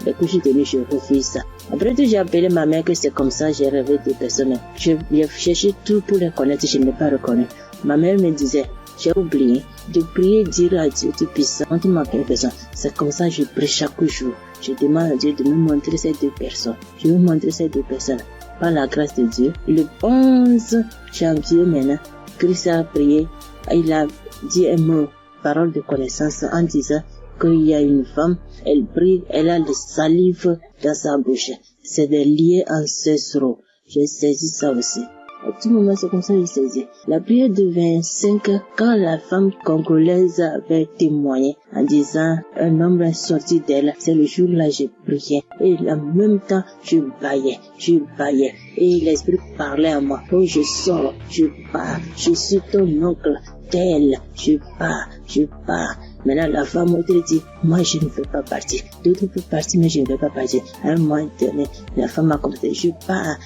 Les couches de nuit, je refuse ça. Après tout, j'ai appelé ma mère que c'est comme ça, j'ai rêvé des personnes. J'ai cherché tout pour les connaître, je ne l'ai pas reconnu. Ma mère me disait, j'ai oublié de prier, dire à Dieu tout puissant, quand il m'appelle une personne. C'est comme ça que je prie chaque jour. Je demande à Dieu de me montrer ces deux personnes. Je vais montrer ces deux personnes. Par la grâce de Dieu, le 11 janvier maintenant, Christ a prié, il a dit un mot, parole de connaissance, en disant qu'il y a une femme, elle prie, elle a le salive dans sa bouche. C'est des liens ancestraux. J'ai saisi ça aussi. À tout moment, c'est comme ça que j'ai saisi. La prière de 25, quand la femme congolaise avait témoigné en disant un homme est sorti d'elle, c'est le jour-là j'ai prié. Et en même temps, je baillais. Et l'esprit parlait à moi. Oh, je sors, je pars, je suis ton oncle, tel, je pars. Maintenant, la femme m'a dit, moi, je ne veux pas partir. D'autres peuvent partir, mais je ne veux pas partir. À un moment donné, la femme m'a commencé, je pars.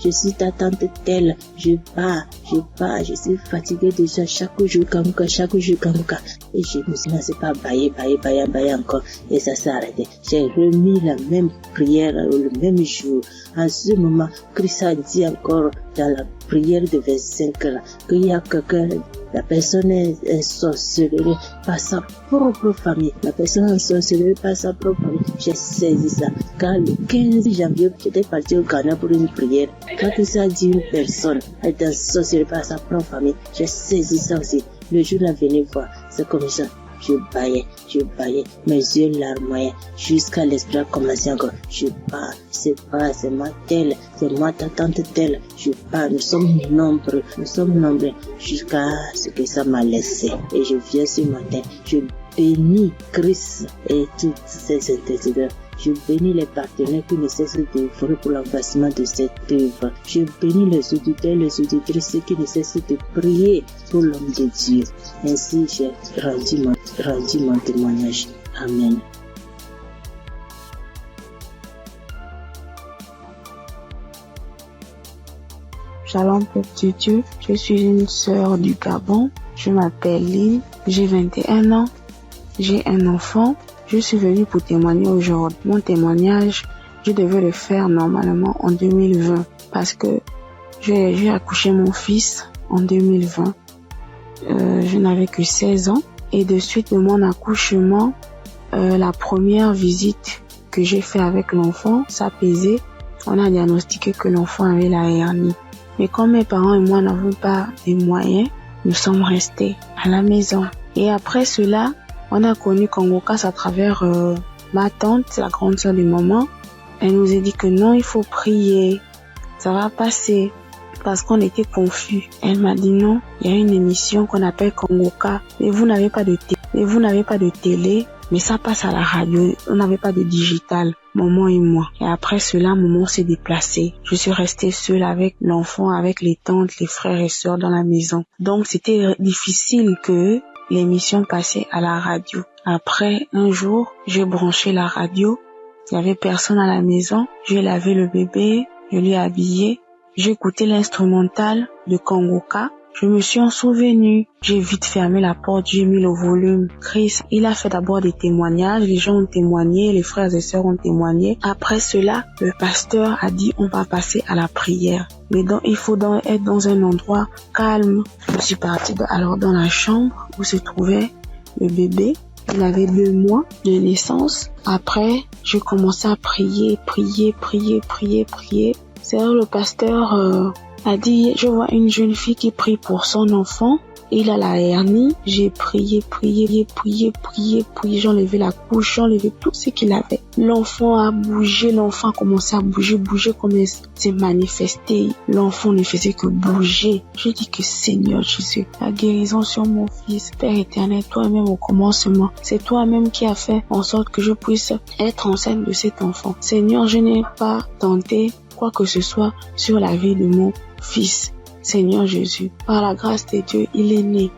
Je suis ta tante telle. Je pars. Je suis fatiguée déjà chaque jour, Kanguka. Et je me suis lancé par bailler encore. Et ça s'est arrêté. J'ai remis la même prière le même jour. En ce moment, Christ a dit encore dans la prière de 25 là, qu'il y a quelqu'un, la personne est sorcelée par sa propre famille. La personne est sorcelée par sa propre famille. J'ai saisi ça. Quand le 15 janvier, j'étais parti au Ghana pour une prière. Quand ça dit une personne est sorcelée par sa propre famille, j'ai saisi ça aussi. Le jour là, venez voir. C'est comme ça. Je baillais, mes yeux larmoyaient, jusqu'à l'esprit a commencé encore. Je pars, c'est moi telle, c'est moi ta tante telle. Je pars, nous sommes nombreux, jusqu'à ce que ça m'a laissé. Et je viens ce matin, je bénis Christ et toutes ses intercesseurs. Je bénis les partenaires qui ne cessent d'œuvrer pour l'avancement de cette œuvre. Je bénis les auditeurs et les auditrices qui ne cessent de prier pour l'homme de Dieu. Ainsi, j'ai rendu mon témoignage. Amen. Shalom, peuple de Dieu. Je suis une sœur du Gabon. Je m'appelle Lynn. J'ai 21 ans. J'ai un enfant. Je suis venue pour témoigner aujourd'hui. Mon témoignage, je devais le faire normalement en 2020 parce que j'ai accouché mon fils en 2020. Je n'avais que 16 ans et de suite de mon accouchement, la première visite que j'ai fait avec l'enfant, ça pesait. On a diagnostiqué que l'enfant avait la hernie. Mais comme mes parents et moi n'avons pas de moyens, nous sommes restés à la maison. Et après cela, on a connu Kanguka à travers ma tante, la grande sœur de maman. Elle nous a dit que non, il faut prier, ça va passer, parce qu'on était confus. Elle m'a dit non, il y a une émission qu'on appelle Kanguka, mais vous n'avez pas de télé, mais ça passe à la radio, on n'avait pas de digital, maman et moi. Et après cela, maman s'est déplacée. Je suis restée seule avec l'enfant, avec les tantes, les frères et sœurs dans la maison. Donc c'était difficile que l'émission passait à la radio. Après, un jour, j'ai branché la radio. Il y avait personne à la maison. J'ai lavé le bébé, je l'ai habillé. J'ai écouté l'instrumental de Kanguka. Je me suis en souvenu. J'ai vite fermé la porte, j'ai mis le volume. Chris, il a fait d'abord des témoignages. Les gens ont témoigné, les frères et sœurs ont témoigné. Après cela, le pasteur a dit on va passer à la prière. Mais donc, il faut être dans un endroit calme. Je suis partie alors dans la chambre où se trouvait le bébé. Il avait 2 mois de naissance. Après, je commençais à prier. C'est là le pasteur a dit, je vois une jeune fille qui prie pour son enfant. Il a la hernie. J'ai prié. J'ai enlevé la couche, j'ai enlevé tout ce qu'il avait. L'enfant a bougé, l'enfant a commencé à bouger comme il s'est manifesté. L'enfant ne faisait que bouger. J'ai dit que Seigneur Jésus, la guérison sur mon fils, Père éternel, toi-même au commencement, c'est toi-même qui as fait en sorte que je puisse être enceinte de cet enfant. Seigneur, je n'ai pas tenté quoi que ce soit sur la vie de mon fils. Seigneur Jésus, par la grâce de Dieu, il est né.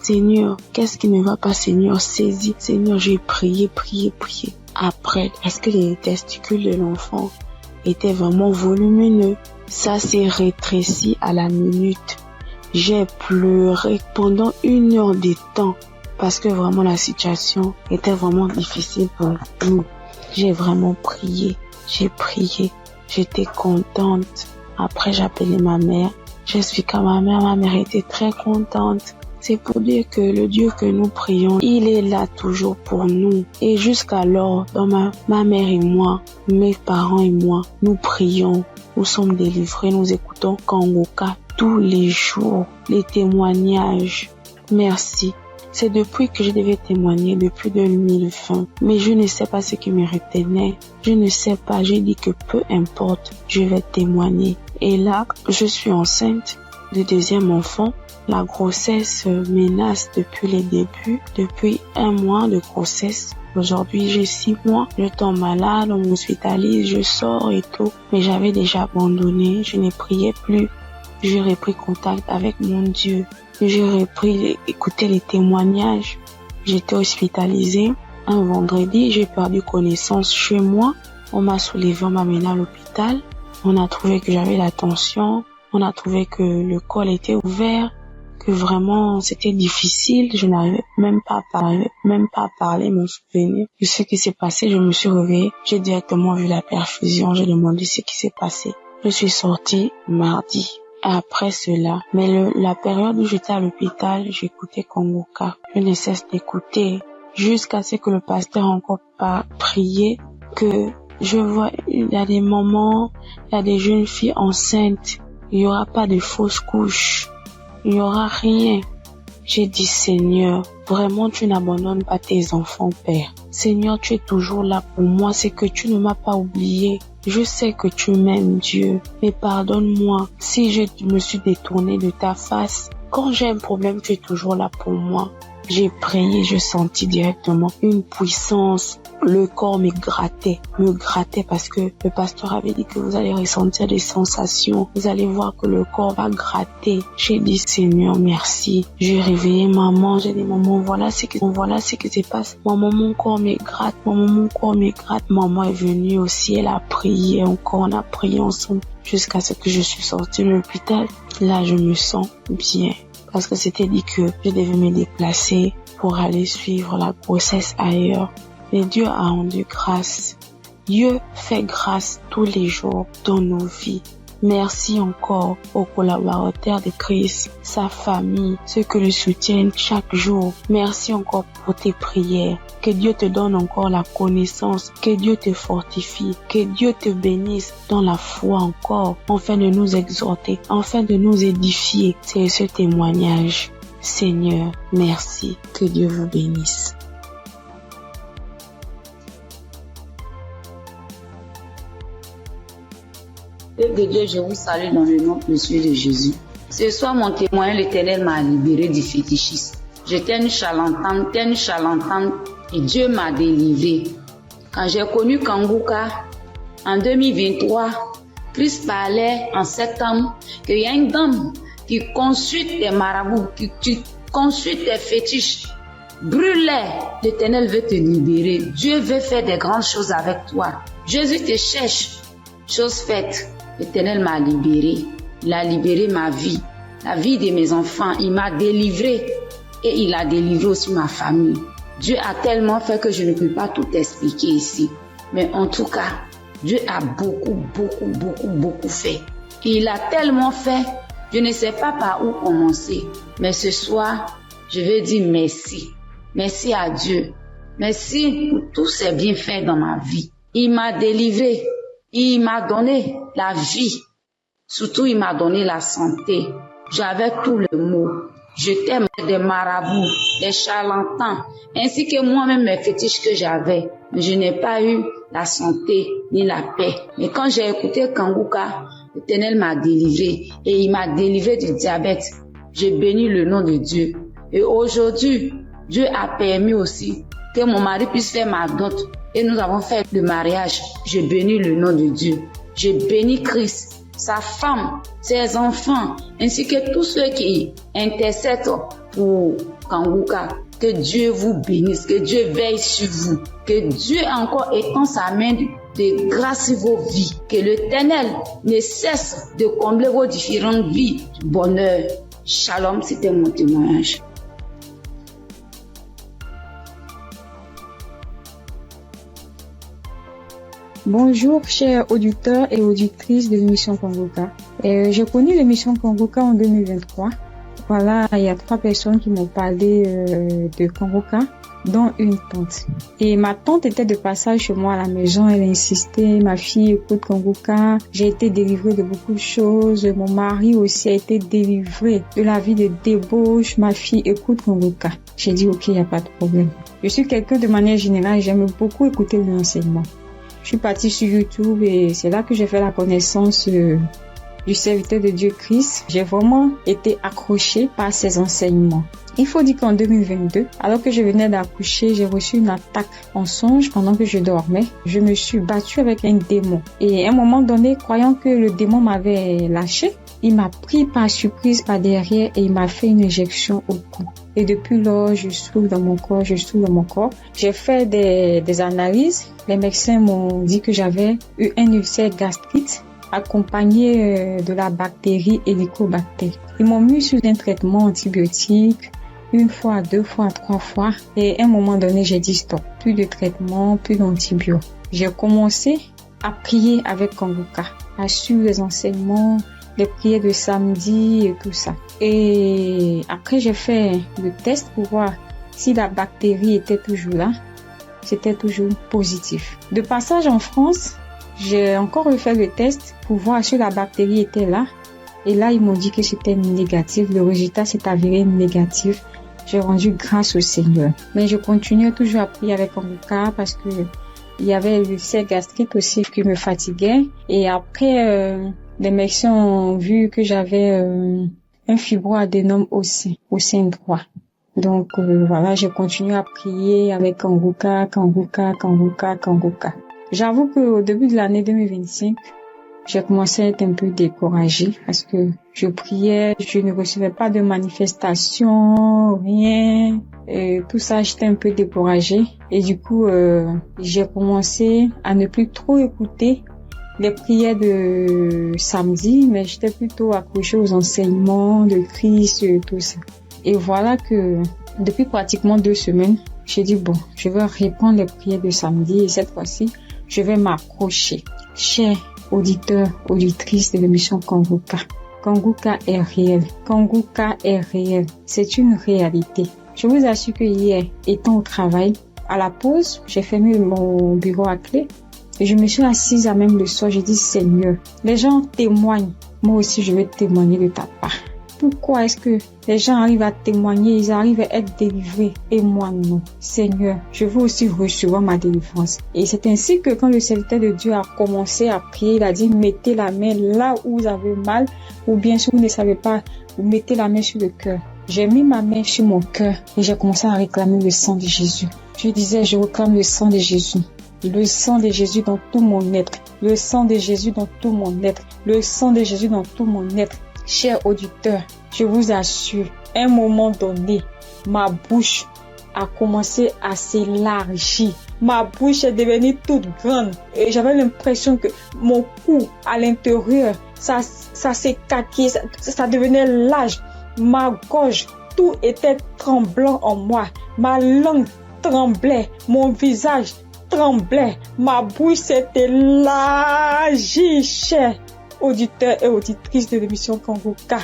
Seigneur, qu'est-ce qui ne va pas, Seigneur, saisis. Seigneur, j'ai prié. Après, parce que les testicules de l'enfant étaient vraiment volumineux, ça s'est rétréci à la minute. J'ai pleuré pendant 1 heure de temps parce que vraiment la situation était vraiment difficile pour nous. J'ai vraiment prié. J'étais contente. Après, j'ai appelé ma mère. J'expliquais à ma mère était très contente. C'est pour dire que le Dieu que nous prions, il est là toujours pour nous. Et jusqu'alors, dans ma mère et moi, mes parents et moi, nous prions, nous sommes délivrés, nous écoutons Kanguka tous les jours, les témoignages. Merci. C'est depuis que je devais témoigner, depuis 2020. Mais je ne sais pas ce qui me retenait. Je ne sais pas. J'ai dit que peu importe, je vais témoigner. Et là, je suis enceinte du 2e enfant. La grossesse menace depuis les débuts, depuis 1 mois de grossesse. Aujourd'hui, j'ai 6 mois. Je tombe malade, on m'hospitalise, je sors et tout. Mais j'avais déjà abandonné. Je ne priais plus. J'ai repris contact avec mon Dieu. J'ai repris écouter les témoignages. J'étais hospitalisée. Un vendredi, j'ai perdu connaissance chez moi. On m'a soulevé, on m'a mené à l'hôpital. On a trouvé que j'avais la tension. On a trouvé que le col était ouvert. Que vraiment c'était difficile, je n'arrivais même pas à parler, me souvenir de ce qui s'est passé. Je me suis réveillée, j'ai directement vu la perfusion, j'ai demandé ce qui s'est passé. Je suis sortie mardi. Après cela, mais la période où j'étais à l'hôpital, j'écoutais Kanguka. Je ne cesse d'écouter jusqu'à ce que le pasteur encore pas prié, que je vois, il y a des moments, il y a des jeunes filles enceintes, il y aura pas de fausses couches. Il n'y aura rien. J'ai dit, Seigneur, vraiment tu n'abandonnes pas tes enfants, Père. Seigneur, tu es toujours là pour moi, c'est que tu ne m'as pas oublié. Je sais que tu m'aimes, Dieu, mais pardonne-moi si je me suis détournée de ta face. Quand j'ai un problème, tu es toujours là pour moi. J'ai prié, je sentis directement une puissance. Le corps me grattait parce que le pasteur avait dit que vous allez ressentir des sensations. Vous allez voir que le corps va gratter. J'ai dit, Seigneur, merci. J'ai réveillé maman. J'ai dit, maman, voilà ce qui se passe. Maman, mon corps me gratte. Maman est venue aussi. Elle a prié encore. On a prié ensemble jusqu'à ce que je suis sortie de l'hôpital. Là, je me sens bien. Parce que c'était dit que je devais me déplacer pour aller suivre la grossesse ailleurs. Mais Dieu a rendu grâce. Dieu fait grâce tous les jours dans nos vies. Merci encore aux collaborateurs de Christ, sa famille, ceux qui le soutiennent chaque jour. Merci encore pour tes prières. Que Dieu te donne encore la connaissance, que Dieu te fortifie, que Dieu te bénisse dans la foi encore, afin de nous exhorter, afin de nous édifier. C'est ce témoignage. Seigneur, merci. Que Dieu vous bénisse. Père de Dieu, je vous salue dans le nom précieux de Jésus. Ce soir, mon témoin, l'Éternel m'a libéré du fétichisme. J'étais une charlatane, et Dieu m'a délivré. Quand j'ai connu Kanguka, en 2023, Christ parlait en septembre qu'il y a une dame qui consulte des marabouts, qui consulte des fétiches. Brûle-les, l'Éternel veut te libérer. Dieu veut faire des grandes choses avec toi. Jésus te cherche. Chose faite. L'Éternel m'a libéré. Il a libéré ma vie, la vie de mes enfants. Il m'a délivré et il a délivré aussi ma famille. Dieu a tellement fait que je ne peux pas tout expliquer ici. Mais en tout cas, Dieu a beaucoup fait. Et il a tellement fait, je ne sais pas par où commencer. Mais ce soir, je veux dire merci. Merci à Dieu. Merci pour tous ces bienfaits dans ma vie. Il m'a délivré. Il m'a donné la vie. Surtout, il m'a donné la santé. J'avais tout le mot. J'étais des marabouts, des charlatans, ainsi que moi-même mes fétiches que j'avais. Mais je n'ai pas eu la santé ni la paix. Mais quand j'ai écouté Kanguka, l'Éternel m'a délivré et il m'a délivré du diabète. J'ai béni le nom de Dieu. Et aujourd'hui, Dieu a permis aussi que mon mari puisse faire ma dot. Et nous avons fait le mariage. Je bénis le nom de Dieu. Je bénis Christ sa femme, ses enfants, ainsi que tous ceux qui intercèdent pour Kanguka. Que Dieu vous bénisse, que Dieu veille sur vous, que Dieu encore étend sa main de grâce sur vos vies, que l'Éternel ne cesse de combler vos différentes vies de bonheur. Shalom, c'était mon témoignage. Bonjour, chers auditeurs et auditrices de l'émission Kanguka. J'ai connu l'émission Kanguka en 2023. Voilà, il y a 3 personnes qui m'ont parlé de Kanguka, dont une tante. Et ma tante était de passage chez moi à la maison. Elle a insisté, ma fille écoute Kanguka. J'ai été délivrée de beaucoup de choses. Mon mari aussi a été délivré de la vie de débauche. Ma fille écoute Kanguka. J'ai dit ok, il n'y a pas de problème. Je suis quelqu'un de manière générale, j'aime beaucoup écouter l'enseignement. Je suis partie sur YouTube et c'est là que j'ai fait la connaissance du serviteur de Dieu Christ. J'ai vraiment été accrochée par ses enseignements. Il faut dire qu'en 2022, alors que je venais d'accoucher, j'ai reçu une attaque en songe pendant que je dormais. Je me suis battue avec un démon. Et à un moment donné, croyant que le démon m'avait lâché, il m'a pris par surprise par derrière et il m'a fait une injection au cou. Et depuis lors, je souffre dans mon corps, J'ai fait des analyses. Les médecins m'ont dit que j'avais eu un ulcère gastrique accompagné de la bactérie Helicobacter. Ils m'ont mis sous un traitement antibiotique 1 fois, 2 fois, 3 fois. Et à un moment donné, j'ai dit stop. Plus de traitement, plus d'antibiotiques. J'ai commencé à prier avec Kanguka, à suivre les enseignements, les prières de samedi et tout ça. Et après, j'ai fait le test pour voir si la bactérie était toujours là. C'était toujours positif. De passage en France, j'ai encore refait le test pour voir si la bactérie était là. Et là, ils m'ont dit que c'était négatif. Le résultat s'est avéré négatif. J'ai rendu grâce au Seigneur. Mais je continuais toujours à prier avec Kanguka parce que il y avait l'ulcère gastrique aussi qui me fatiguait. Et après, les médecins ont vu que j'avais un fibroadénome au sein droit. Donc voilà, j'ai continué à prier avec Kanguka. J'avoue qu'au début de l'année 2025, j'ai commencé à être un peu découragée parce que je priais, je ne recevais pas de manifestation, rien. Et tout ça, j'étais un peu découragée. Et du coup, j'ai commencé à ne plus trop écouter les prières de samedi, mais j'étais plutôt accrochée aux enseignements de Christ et tout ça. Et voilà que depuis pratiquement 2 semaines, j'ai dit bon, je vais reprendre les prières de samedi et cette fois-ci, je vais m'accrocher. Chers auditeurs, auditrices de l'émission Kanguka, Kanguka est réel. Kanguka est réel. C'est une réalité. Je vous assure que hier, étant au travail, à la pause, j'ai fermé mon bureau à clé et je me suis assise à même le sol. J'ai dit Seigneur, les gens témoignent. Moi aussi, je vais témoigner de ta part. Pourquoi est-ce que les gens arrivent à témoigner, ils arrivent à être délivrés et moi non? Seigneur, je veux aussi recevoir ma délivrance. Et c'est ainsi que quand le serviteur de Dieu a commencé à prier, il a dit mettez la main là où vous avez mal ou bien si vous ne savez pas, vous mettez la main sur le cœur. J'ai mis ma main sur mon cœur et j'ai commencé à réclamer le sang de Jésus. Je disais, je réclame le sang de Jésus. Le sang de Jésus dans tout mon être. Le sang de Jésus dans tout mon être. Le sang de Jésus dans tout mon être. Chers auditeurs, je vous assure, à un moment donné, ma bouche a commencé à s'élargir. Ma bouche est devenue toute grande et j'avais l'impression que mon cou à l'intérieur, ça s'écaquait, ça devenait large. Ma gorge, tout était tremblant en moi. Ma langue tremblait, mon visage tremblait, ma bouche s'est élargie, chers auditeurs et auditrices de l'émission Kanguka.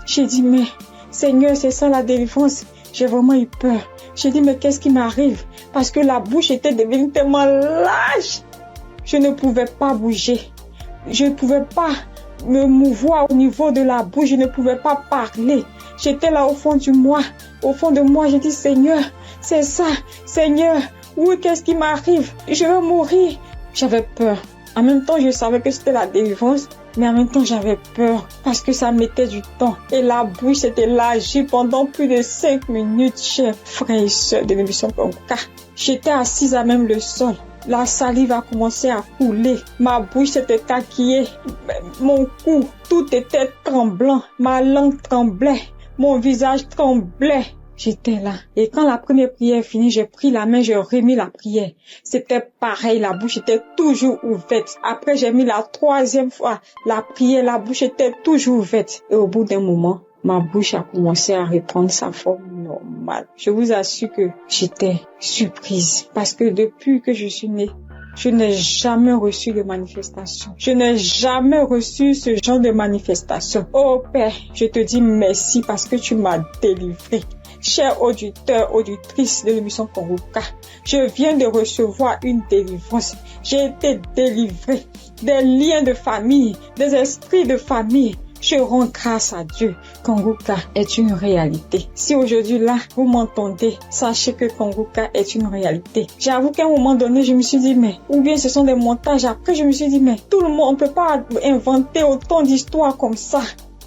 J'ai dit, mais Seigneur, c'est ça la délivrance. J'ai vraiment eu peur. J'ai dit, mais qu'est-ce qui m'arrive? Parce que la bouche était devenue tellement large. Je ne pouvais pas bouger. Je ne pouvais pas me mouvoir au niveau de la bouche. Je ne pouvais pas parler. J'étais là au fond de moi. J'ai dit, Seigneur, c'est ça. Seigneur, oui, qu'est-ce qui m'arrive? Je vais mourir. J'avais peur. En même temps, je savais que c'était la délivrance, mais en même temps, j'avais peur parce que ça mettait du temps. Et la bouche s'est élargie pendant plus de 5 minutes, chers frères et sœurs de l'émission Kanguka. J'étais assise à même le sol. La salive a commencé à couler. Ma bouche s'était taquillée. Mon cou, tout était tremblant. Ma langue tremblait. Mon visage tremblait. J'étais là. Et quand la première prière est finie, j'ai pris la main, j'ai remis la prière. C'était pareil, la bouche était toujours ouverte. Après, j'ai mis la troisième fois. La prière, la bouche était toujours ouverte. Et au bout d'un moment, ma bouche a commencé à reprendre sa forme normale. Je vous assure que j'étais surprise. Parce que depuis que je suis née, je n'ai jamais reçu de manifestation. Je n'ai jamais reçu ce genre de manifestation. Oh Père, je te dis merci parce que tu m'as délivré. Chers auditeurs, auditrices de l'émission Congoka, je viens de recevoir une délivrance. J'ai été délivré des liens de famille, des esprits de famille. Je rends grâce à Dieu. Congoka est une réalité. Si aujourd'hui là, vous m'entendez, sachez que Congoka est une réalité. J'avoue qu'à un moment donné, je me suis dit, mais, ou bien ce sont des montages. Après, je me suis dit, mais, tout le monde, on peut pas inventer autant d'histoires comme ça.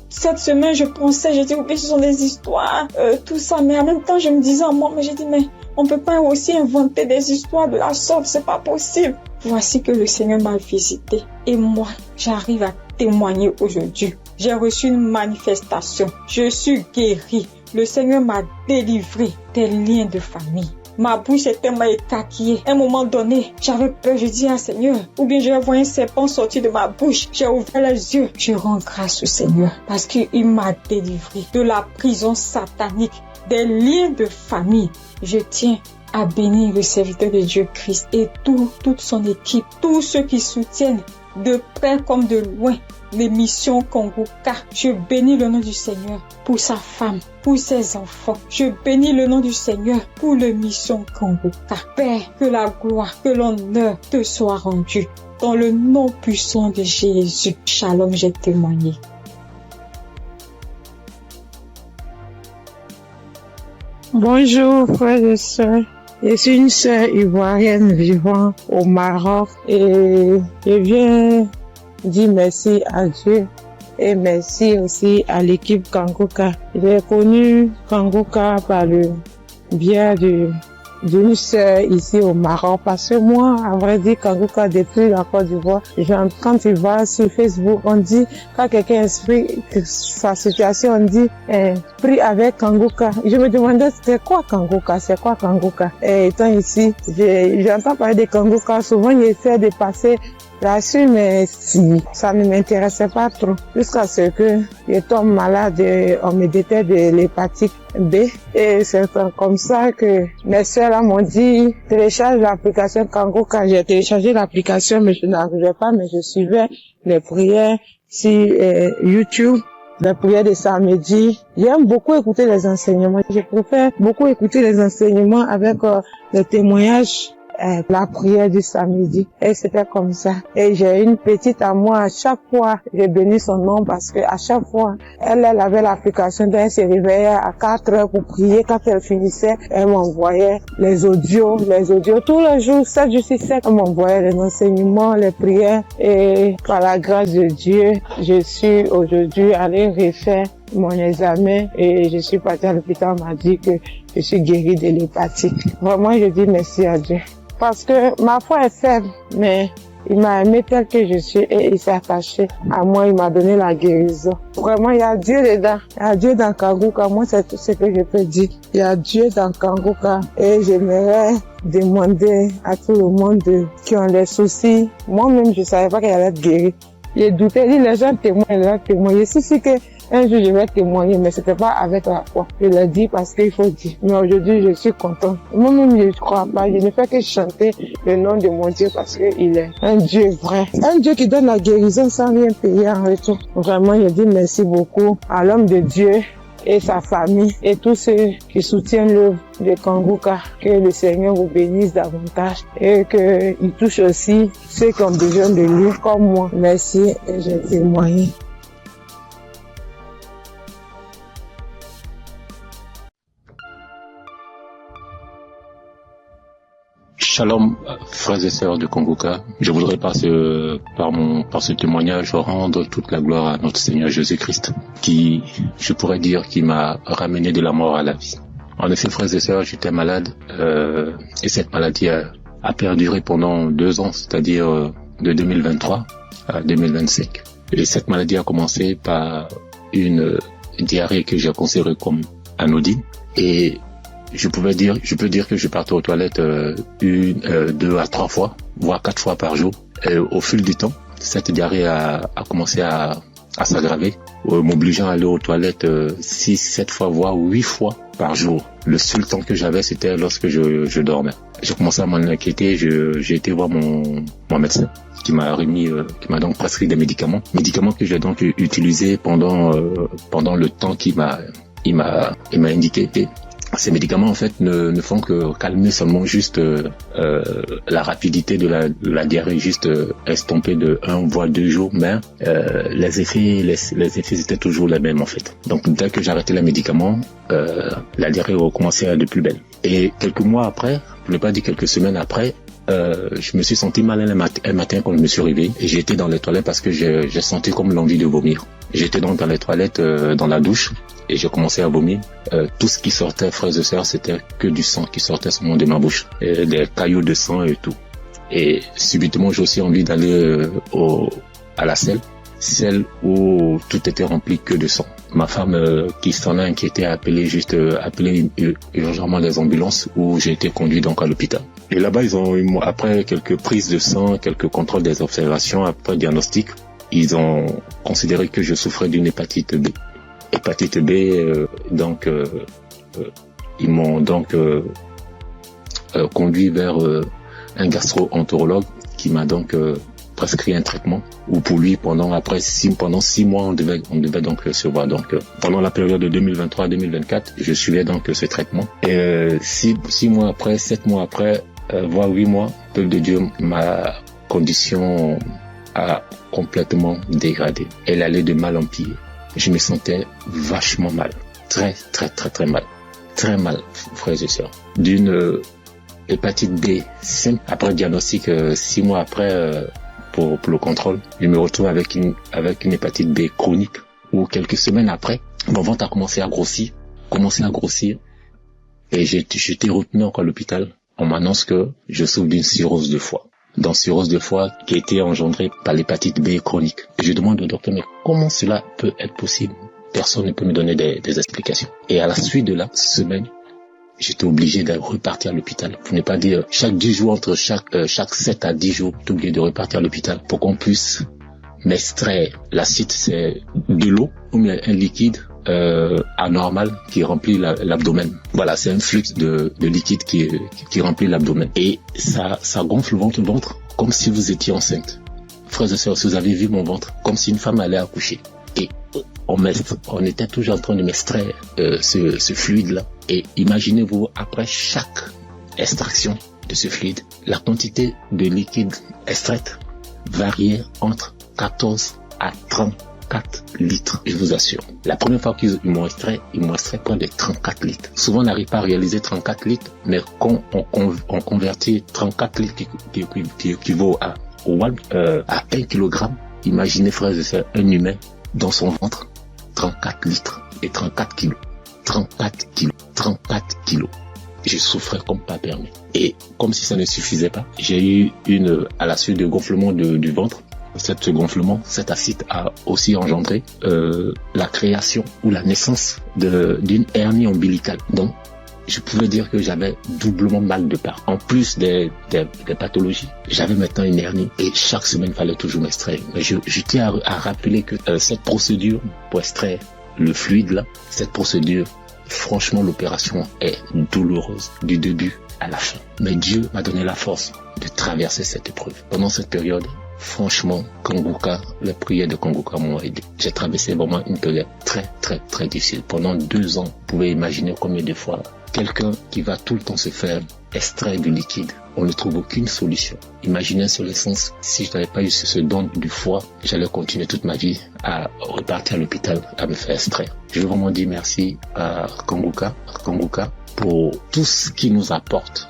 Cette semaine, je pensais, j'ai dit, ok, ce sont des histoires, tout ça. Mais en même temps, je me disais en moi, mais j'ai dit, mais on peut pas aussi inventer des histoires de la sorte, c'est pas possible. Voici que le Seigneur m'a visité. Et moi, j'arrive à témoigner aujourd'hui. J'ai reçu une manifestation. Je suis guérie. Le Seigneur m'a délivré des liens de famille. Ma bouche était tellement écarquillée. À un moment donné, j'avais peur. Je dis, Seigneur, ou bien je vais voir un serpent sortir de ma bouche. J'ai ouvert les yeux. Je rends grâce au Seigneur parce qu'il m'a délivré de la prison satanique, des liens de famille. Je tiens à bénir le serviteur de Dieu Christ et toute son équipe, tous ceux qui soutiennent de près comme de loin l'émission Congoka. Je bénis le nom du Seigneur pour sa femme, pour ses enfants. Je bénis le nom du Seigneur pour l'émission Congoka. Père, que la gloire, que l'honneur te soit rendu. Dans le nom puissant de Jésus. Shalom, j'ai témoigné. Bonjour frères et sœurs. Je suis une sœur ivoirienne vivant au Maroc et je viens dire merci à Dieu et merci aussi à l'équipe Congoka. J'ai connu Congoka par le biais d'une sœur ici au Maroc parce que moi, à vrai dire, Congoka depuis la Côte d'Ivoire, quand tu vas sur Facebook, on dit, quand quelqu'un explique sa situation, on dit, prie avec Congoka. Je me demandais, c'est quoi Congoka? Et étant ici, j'entends parler de Congoka, souvent j'essaie de passer là-dessus, mais ça ne m'intéressait pas trop. Jusqu'à ce que je tombe malade, on me détecte de l'hépatite B. Et c'est comme ça que mes soeurs m'ont dit, télécharge l'application Congoka. J'ai téléchargé l'application, mais je n'arrivais pas, mais je suivais les prières sur YouTube. Les prières de samedi. J'aime beaucoup écouter les enseignements. Je préfère beaucoup écouter les enseignements avec les témoignages. La prière du samedi. Et c'était comme ça. Et j'ai une petite à moi, à chaque fois, j'ai béni son nom parce que à chaque fois, elle avait l'application, elle se réveillait à 4 heures pour prier. Quand elle finissait, elle m'envoyait les audios, tous les jours, 7 jours sur 7, elle m'envoyait les enseignements, les prières. Et par la grâce de Dieu, je suis aujourd'hui allée refaire mon examen et je suis partie à l'hôpital, on m'a dit que je suis guérie de l'hépatite. Vraiment, je dis merci à Dieu. Parce que ma foi est faible, mais il m'a aimé tel que je suis et il s'est attaché à moi, il m'a donné la guérison. Vraiment, il y a Dieu dedans. Il y a Dieu dans Congoka. Moi, c'est tout ce que je peux dire. Il y a Dieu dans Congoka et j'aimerais demander à tout le monde qui ont des soucis. Moi-même, je savais pas qu'elle allait être guérie. J'ai douté, les gens témoignent. Je suis que un jour je vais témoigner, mais c'était pas avec la foi. Je l'ai dit parce qu'il faut dire. Mais aujourd'hui, je suis content. Moi-même, je ne crois pas. Je ne fais que chanter le nom de mon Dieu parce qu'il est un Dieu vrai. Un Dieu qui donne la guérison sans rien payer en retour. Vraiment, je dis merci beaucoup à l'homme de Dieu et sa famille et tous ceux qui soutiennent l'œuvre de Congoka. Que le Seigneur vous bénisse davantage et qu'il touche aussi ceux qui ont besoin de lui comme moi. Merci et j'ai témoigné. Shalom, frères et sœurs de Congoka. Je voudrais par ce témoignage rendre toute la gloire à notre Seigneur Jésus-Christ, qui, je pourrais dire, qui m'a ramené de la mort à la vie. En effet, frères et sœurs, j'étais malade, et cette maladie a perduré pendant 2 ans, c'est-à-dire de 2023 à 2025. Et cette maladie a commencé par une diarrhée que j'ai considérée comme anodine. Et je peux dire que je partais aux toilettes 1, 2 à 3 fois, voire 4 fois par jour. Et au fil du temps, cette diarrhée a commencé à s'aggraver, m'obligeant à aller aux toilettes 6, 7 fois, voire 8 fois par jour. Le seul temps que j'avais, c'était lorsque je dormais. J'ai commencé à m'en inquiéter, j'ai été voir mon médecin qui m'a donc prescrit des médicaments que j'ai donc utilisés pendant le temps qu'il m'a indiqué. Ces médicaments en fait ne font que calmer seulement juste la rapidité de la diarrhée, juste estomper de 1 voire 2 jours, mais les effets étaient toujours les mêmes en fait. Donc dès que j'arrêtais les médicaments, la diarrhée recommençait de plus belle. Et quelques mois après, pour ne pas dire quelques semaines après, je me suis senti mal un matin quand je me suis réveillé et j'ai été dans les toilettes parce que j'ai senti comme l'envie de vomir. J'étais donc dans les toilettes, dans la douche, et j'ai commencé à vomir. Tout ce qui sortait, frères et sœurs, c'était que du sang qui sortait seulement de ma bouche, et des caillots de sang et tout. Et subitement, j'ai aussi envie d'aller à la selle où tout était rempli que de sang. Ma femme qui s'en a inquiété a appelé urgemment les ambulances, où j'ai été conduit donc à l'hôpital. Et là-bas, après quelques prises de sang, quelques contrôles des observations, après diagnostic, ils ont considéré que je souffrais d'une hépatite B. Hépatite B, ils m'ont donc conduit vers un gastro-entérologue qui m'a donc prescrit un traitement, où pour lui pendant 6 mois on devait donc se voir. Donc pendant la période de 2023-2024, je suivais donc ce traitement, et 6 mois après, 7 mois après, voire 8 mois, peuple de Dieu, ma condition a complètement dégradé. Elle allait de mal en pire. Je me sentais vachement mal, très mal, très mal, frères et sœurs. D'une hépatite B simple, après diagnostic, 6 mois après, pour le contrôle, je me retrouve avec une hépatite B chronique, où quelques semaines après, mon ventre a commencé à grossir, et j'ai été retenu encore à l'hôpital. On m'annonce que je souffre d'une cirrhose de foie. Dans cirrhose de foie qui a été engendrée par l'hépatite B chronique. Et je demande au docteur, mais comment cela peut être possible? Personne ne peut me donner des explications. Et à la suite de la semaine, j'étais obligé de repartir à l'hôpital. Pour ne pas dire chaque 10 jours, entre chaque 7 à 10 jours, j'étais obligé de repartir à l'hôpital pour qu'on puisse m'extraire. L'acide, c'est de l'eau ou bien un liquide anormal qui remplit l'abdomen. Voilà, c'est un flux de liquide qui remplit l'abdomen. Et ça gonfle votre ventre comme si vous étiez enceinte. Frères et sœurs, si vous avez vu mon ventre, comme si une femme allait accoucher. Et on était toujours en train de m'extraire ce fluide-là. Et imaginez-vous, après chaque extraction de ce fluide, la quantité de liquide extraite variait entre 14 à 34 litres, je vous assure. La première fois qu'ils m'ont extrait, près de 34 litres. Souvent, on n'arrive pas à réaliser 34 litres, mais quand on convertit 34 litres qui équivaut à 1 kilogramme, imaginez, frères et sœurs, un humain dans son ventre, 34 litres et 34 kilos. 34 kilos. Je souffrais comme pas permis. Et comme si ça ne suffisait pas, j'ai eu à la suite de gonflement du ventre, ce gonflement, cet acide a aussi engendré la création ou la naissance d'une hernie ombilicale. Donc, je pouvais dire que j'avais doublement mal de part. En plus des pathologies, j'avais maintenant une hernie et chaque semaine, il fallait toujours m'extraire. Mais je tiens à rappeler que cette procédure pour extraire le fluide là, cette procédure, franchement, l'opération est douloureuse du début à la fin. Mais Dieu m'a donné la force de traverser cette épreuve. Pendant cette période, franchement, Kanguka, les prières de Kanguka m'ont aidé. J'ai traversé vraiment une période très difficile. Pendant 2 ans, vous pouvez imaginer combien de fois quelqu'un qui va tout le temps se faire extraire du liquide, on ne trouve aucune solution. Imaginez sur l'essence, si je n'avais pas eu ce don du foie, j'allais continuer toute ma vie à repartir à l'hôpital à me faire extraire. Je veux vraiment dire merci à Kanguka pour tout ce qu'il nous apporte.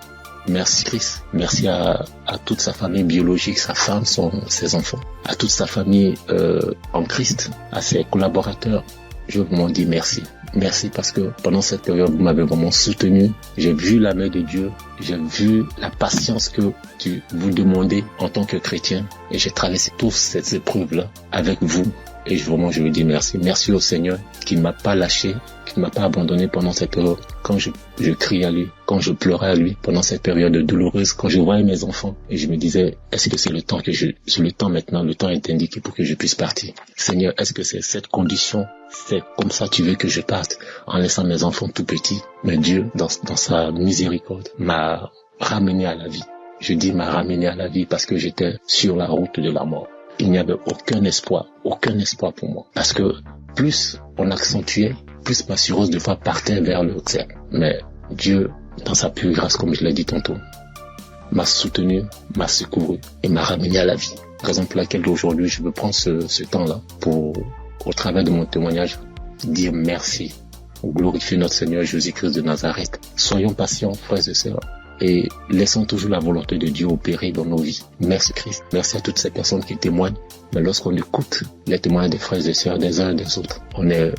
Merci Chris, merci à toute sa famille biologique, sa femme, ses enfants, à toute sa famille en Christ, à ses collaborateurs, je veux vraiment dire merci. Merci parce que pendant cette période, vous m'avez vraiment soutenu. J'ai vu la main de Dieu. J'ai vu la patience que vous demandez en tant que chrétien. Et j'ai traversé toutes ces épreuves-là avec vous. Et vraiment, je veux dire merci. Merci au Seigneur qui ne m'a pas lâché, qui ne m'a pas abandonné pendant cette période. Quand je criais à lui, quand je pleurais à lui, pendant cette période douloureuse, quand je voyais mes enfants, et je me disais, est-ce que c'est le temps maintenant, le temps est indiqué pour que je puisse partir. Seigneur, est-ce que c'est cette condition, c'est comme ça tu veux que je parte, en laissant mes enfants tout petits? Mais Dieu, dans sa miséricorde, m'a ramené à la vie. Je dis m'a ramené à la vie parce que j'étais sur la route de la mort. Il n'y avait aucun espoir pour moi. Parce que plus on accentuait, plus ma cirrhose de foi partait vers le cercle. Mais Dieu, dans sa pure grâce, comme je l'ai dit tantôt, m'a soutenu, m'a secouru et m'a ramené à la vie. Raison pour laquelle aujourd'hui, je veux prendre ce temps-là pour, au travers de mon témoignage, dire merci, glorifier notre Seigneur Jésus-Christ de Nazareth. Soyons patients, frères et sœurs. Et laissons toujours la volonté de Dieu opérer dans nos vies. Merci Christ. Merci à toutes ces personnes qui témoignent. Mais lorsqu'on écoute les témoignages des frères et sœurs des uns et des autres, on est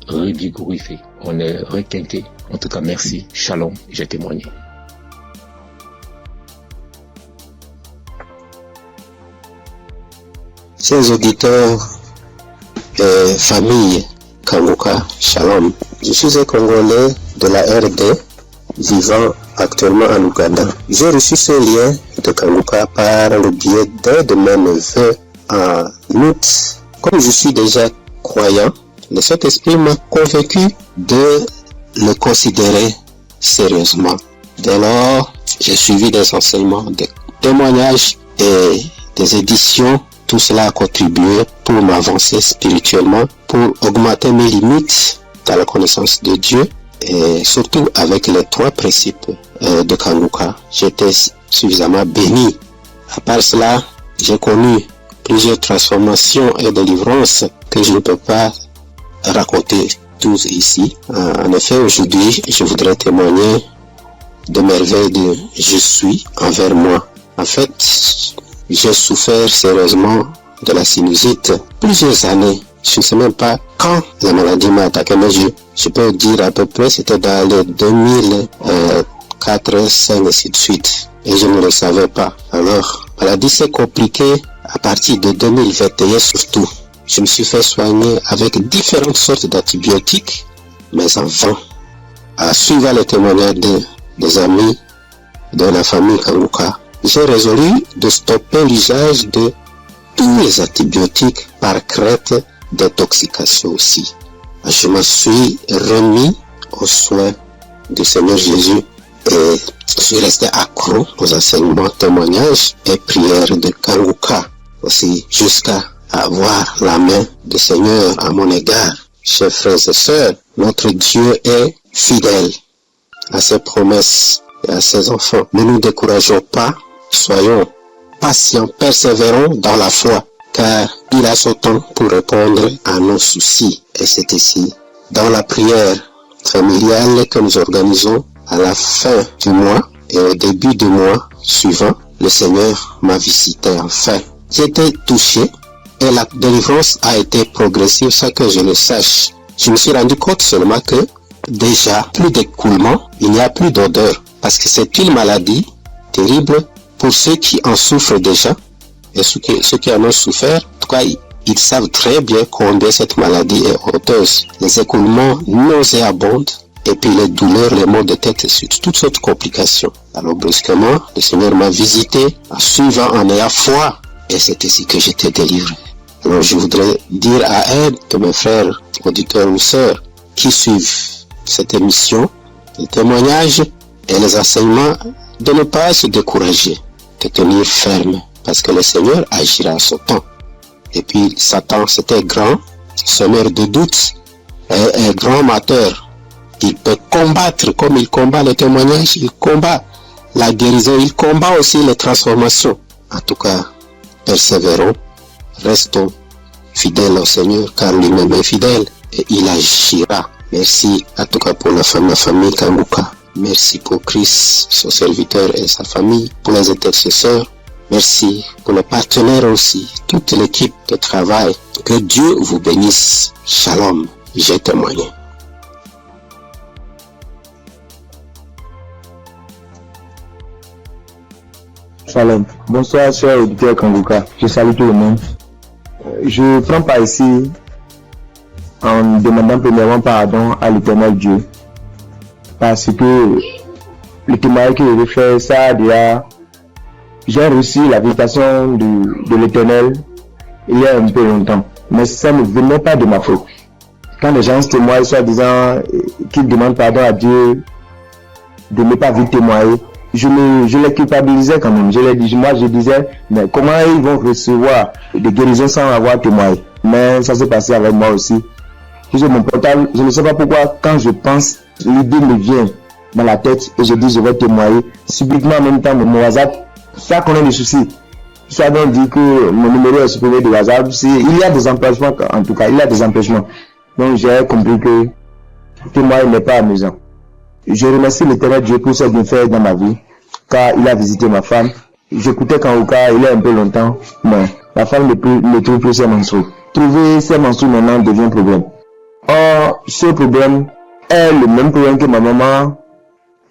revigorifié, on est requinqué. En tout cas, merci. Shalom, j'ai témoigné. Chers auditeurs et famille Kanguka, Shalom. Je suis un Congolais de la RD vivant actuellement en Ouganda. J'ai reçu ce lien de Kanguka par le biais d'un de mes neveux en août. Comme je suis déjà croyant, le Saint-Esprit m'a convaincu de le considérer sérieusement. Dès lors, j'ai suivi des enseignements, des témoignages et des éditions. Tout cela a contribué pour m'avancer spirituellement, pour augmenter mes limites dans la connaissance de Dieu. Et surtout avec les 3 principes de Kanguka, j'étais suffisamment béni. À part cela, j'ai connu plusieurs transformations et délivrances que je ne peux pas raconter tous ici. En effet, aujourd'hui, je voudrais témoigner de merveilles de je suis envers moi. En fait, j'ai souffert sérieusement de la sinusite plusieurs années. Je ne sais même pas quand la maladie m'a attaqué, mais je peux dire à peu près c'était dans les 2004, 2005 et ainsi de suite. Et je ne le savais pas. Alors, la maladie s'est compliquée à partir de 2021 surtout. Je me suis fait soigner avec différentes sortes d'antibiotiques, mais en vain. À suivre les témoignages des amis de la famille Kanguka, j'ai résolu de stopper l'usage de tous les antibiotiques par crainte d'intoxication aussi. Je me suis remis aux soins du Seigneur Jésus et je suis resté accro aux enseignements, témoignages et prières de Kanguka aussi jusqu'à avoir la main du Seigneur à mon égard. Chers frères et sœurs, notre Dieu est fidèle à ses promesses et à ses enfants. Ne nous décourageons pas, soyons patients, persévérons dans la foi, car il a son temps pour répondre à nos soucis. Et c'est ici, dans la prière familiale que nous organisons à la fin du mois et au début du mois suivant, le Seigneur m'a visité enfin. J'ai été touché et la délivrance a été progressive sans que je le sache. Je me suis rendu compte seulement que déjà, plus d'écoulement, il n'y a plus d'odeur, parce que c'est une maladie terrible pour ceux qui en souffrent déjà. Et ceux qui en ont souffert, en tout cas, ils savent très bien combien cette maladie est honteuse. Les écoulements nauséabonds, et puis les douleurs, les maux de tête, et toutes sortes de complications. Alors brusquement, le Seigneur m'a visité, en suivant, en ayant foi, et c'est ici que j'étais délivré. Alors je voudrais dire à un de mes frères, auditeurs ou sœurs, qui suivent cette émission, les témoignages et les enseignements, de ne pas se décourager, de tenir ferme, parce que le Seigneur agira à son temps. Et puis Satan, c'était grand, semeur de doutes, et un grand menteur. Il peut combattre comme il combat le témoignage, il combat la guérison, il combat aussi les transformations. En tout cas, persévérons, restons fidèles au Seigneur, car lui-même est fidèle et il agira. Merci en tout cas pour la famille Kanguka. Merci pour Christ, son serviteur et sa famille, pour les intercesseurs. Merci pour les partenaires aussi, toute l'équipe de travail. Que Dieu vous bénisse. Shalom. j'ai témoigné. Shalom. Bonsoir, cher auditeur Kanguka. Je salue tout le monde. Je prends part ici en demandant premièrement pardon à l'Éternel Dieu. Parce que le témoignage que je fait, ça déjà, j'ai reçu la visitation de l'Éternel il y a un peu longtemps. Mais ça ne venait pas de ma faute. Quand les gens témoignent, soit disant qu'ils demandent pardon à Dieu de ne pas vite témoigner, je les culpabilisais quand même. Je disais, mais comment ils vont recevoir des guérisons sans avoir témoigné? Mais ça s'est passé avec moi aussi. J'ai mon portable, je ne sais pas pourquoi, quand je pense, l'idée me vient dans la tête et je dis je vais témoigner. Subitement en même temps, mon WhatsApp, ça connaît des soucis. Ça veut dire que mon numéro est supprimé de WhatsApp. Il y a des empêchements, en tout cas, il y a des empêchements. Donc j'ai compris que témoigner n'est pas amusant. Je remercie l'Éternel Dieu pour ce bienfait dans ma vie, car il a visité ma femme. J'écoutais Kanguka il y a un peu longtemps, mais la femme ne trouve plus ses menstrues. Trouver ses menstrues maintenant devient un problème. Or, ce problème est le même problème que ma maman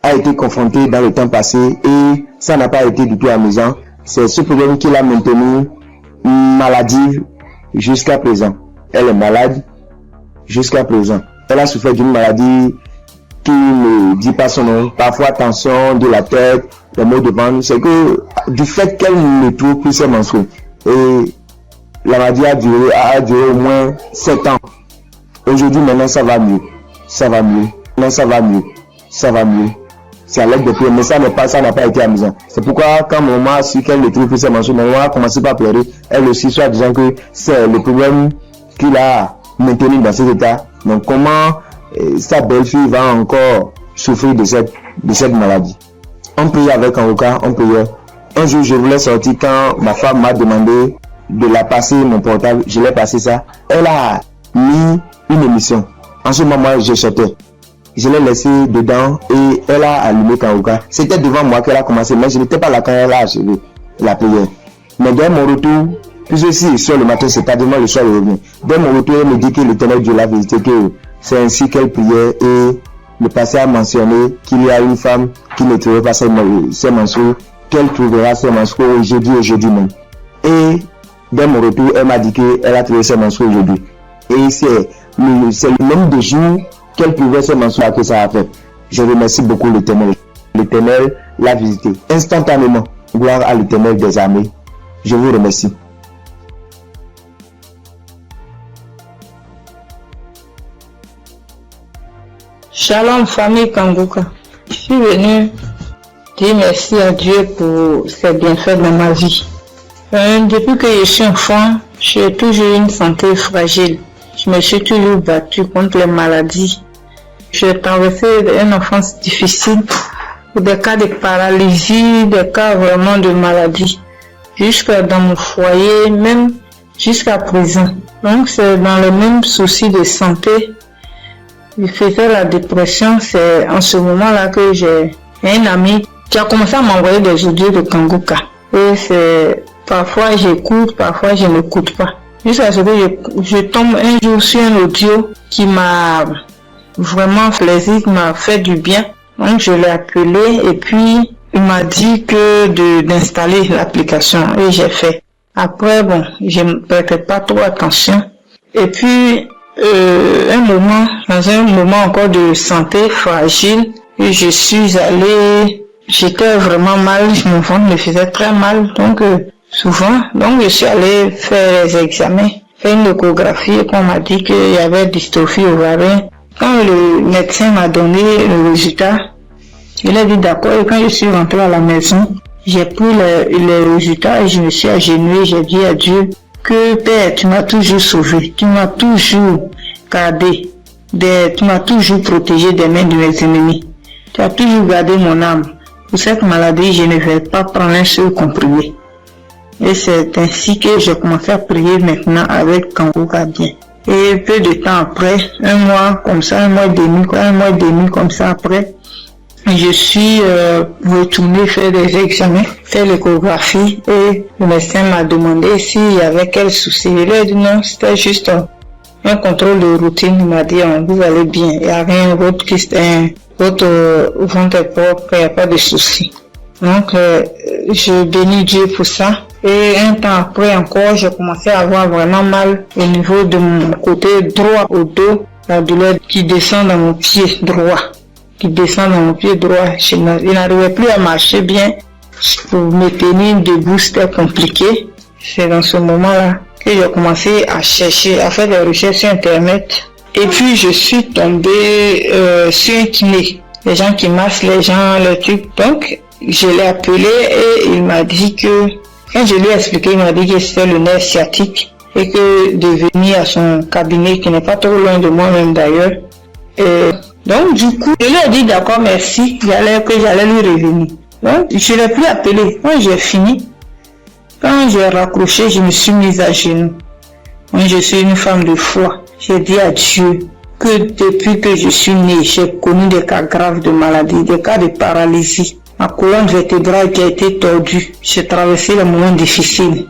a été confrontée dans le temps passé et ça n'a pas été du tout amusant. C'est ce problème qui l'a maintenue maladive jusqu'à présent. Elle est malade jusqu'à présent. Elle a souffert d'une maladie qui ne dit pas son nom, parfois tension de la tête, les maux de ventre, c'est que du fait qu'elle ne trouve plus ses menstrues. Et la maladie a duré au moins 7 ans. Aujourd'hui, maintenant, ça va mieux. Ça va mieux. Maintenant, ça va mieux. Ça va mieux. C'est à l'aide de prière, mais ça n'a pas été amusant. C'est pourquoi, quand mon maman a su qu'elle ne trouve plus ses menstrues, maman a commencé par pleurer. Elle aussi, soit disant que c'est le problème qu'il a maintenu dans cet état. Donc, comment sa belle-fille va encore souffrir de cette maladie. On priait avec Kanguka, on priait. Un jour, je voulais sortir quand ma femme m'a demandé de la passer mon portable. Je l'ai passé ça. Elle a mis une émission. En ce moment, je sortais. Je l'ai laissé dedans et elle a allumé Kanguka. C'était devant moi qu'elle a commencé, mais je n'étais pas là quand elle a achevé la prière. Mais dès mon retour, puisque si sur le matin, c'est tardivement le soir, je reviens. Dès mon retour, elle me dit que l'Éternel Dieu l'a visité, que c'est ainsi qu'elle priait et le passé a mentionné qu'il y a une femme qui ne trouvait pas ses menstrues, qu'elle trouvera ses menstrues aujourd'hui même. Et dès mon retour, elle m'a dit qu'elle a trouvé ses menstrues aujourd'hui. Et c'est le nombre de jours qu'elle trouvait ses menstrues que ça a fait. Je remercie beaucoup l'Éternel. L'Éternel l'a visité instantanément. Gloire à l'Éternel des armées. Je vous remercie. Shalom famille Kanguka. Je suis venue dire merci à Dieu pour ses bienfaits dans ma vie. Depuis que je suis enfant, j'ai toujours une santé fragile. Je me suis toujours battue contre les maladies. J'ai traversé une enfance difficile, des cas de paralysie, des cas vraiment de maladie. Jusqu'à dans mon foyer, même jusqu'à présent. Donc c'est dans le même souci de santé. Je faisais la dépression, c'est en ce moment-là que j'ai un ami qui a commencé à m'envoyer des audios de Kanguka. Et c'est parfois j'écoute, parfois je n'écoute pas. Jusqu'à ce que je tombe un jour sur un audio qui m'a vraiment plaisir, qui m'a fait du bien. Donc je l'ai appelé et puis il m'a dit que d'installer l'application et j'ai fait. Après bon, je ne prêtais pas trop attention. Et puis dans un moment encore de santé fragile, et je suis allée, j'étais vraiment mal, mon ventre me faisait très mal, donc souvent, donc je suis allée faire les examens, faire une échographie, et on m'a dit qu'il y avait dystrophie ovarienne. Quand le médecin m'a donné le résultat, il a dit d'accord, et quand je suis rentrée à la maison, j'ai pris les résultats et je me suis agenouillée, j'ai dit à Dieu que Père, tu m'as toujours sauvé, tu m'as toujours gardé, tu m'as toujours protégé des mains de mes ennemis. Tu as toujours gardé mon âme. Pour cette maladie, je ne vais pas prendre un seul comprimé. Et c'est ainsi que j'ai commencé à prier maintenant avec Kanguka bien. Et peu de temps après, un mois et demi comme ça après, je suis retournée faire des examens, faire l'échographie et le médecin m'a demandé s'il y avait quel souci. Il a dit non, c'était juste un contrôle de routine. Il m'a dit, vous allez bien, il n'y a rien, votre ventre est propre, il n'y a pas de souci. Donc, je bénis Dieu pour ça. Et un temps après encore, j'ai commencé à avoir vraiment mal au niveau de mon côté droit au dos, la douleur qui descend dans mon pied droit. Je n'arrivais plus à marcher bien. Pour me tenir debout, c'était compliqué. C'est dans ce moment-là que j'ai commencé à chercher, à faire des recherches sur Internet. Et puis, je suis tombée sur un kiné. Les gens qui massent les gens, les trucs. Donc, je l'ai appelé et il m'a dit que, quand je lui ai expliqué, il m'a dit que c'était le nerf sciatique et que de venir à son cabinet, qui n'est pas trop loin de moi-même d'ailleurs. Et donc, du coup, je lui ai dit d'accord, merci, que j'allais lui revenir. Donc, je l'ai plus appelé. Quand j'ai fini, quand j'ai raccroché, je me suis mise à genoux. Moi, je suis une femme de foi. J'ai dit à Dieu que depuis que je suis née, j'ai connu des cas graves de maladie, des cas de paralysie. Ma colonne vertébrale qui a été tordue. J'ai traversé les moments difficiles.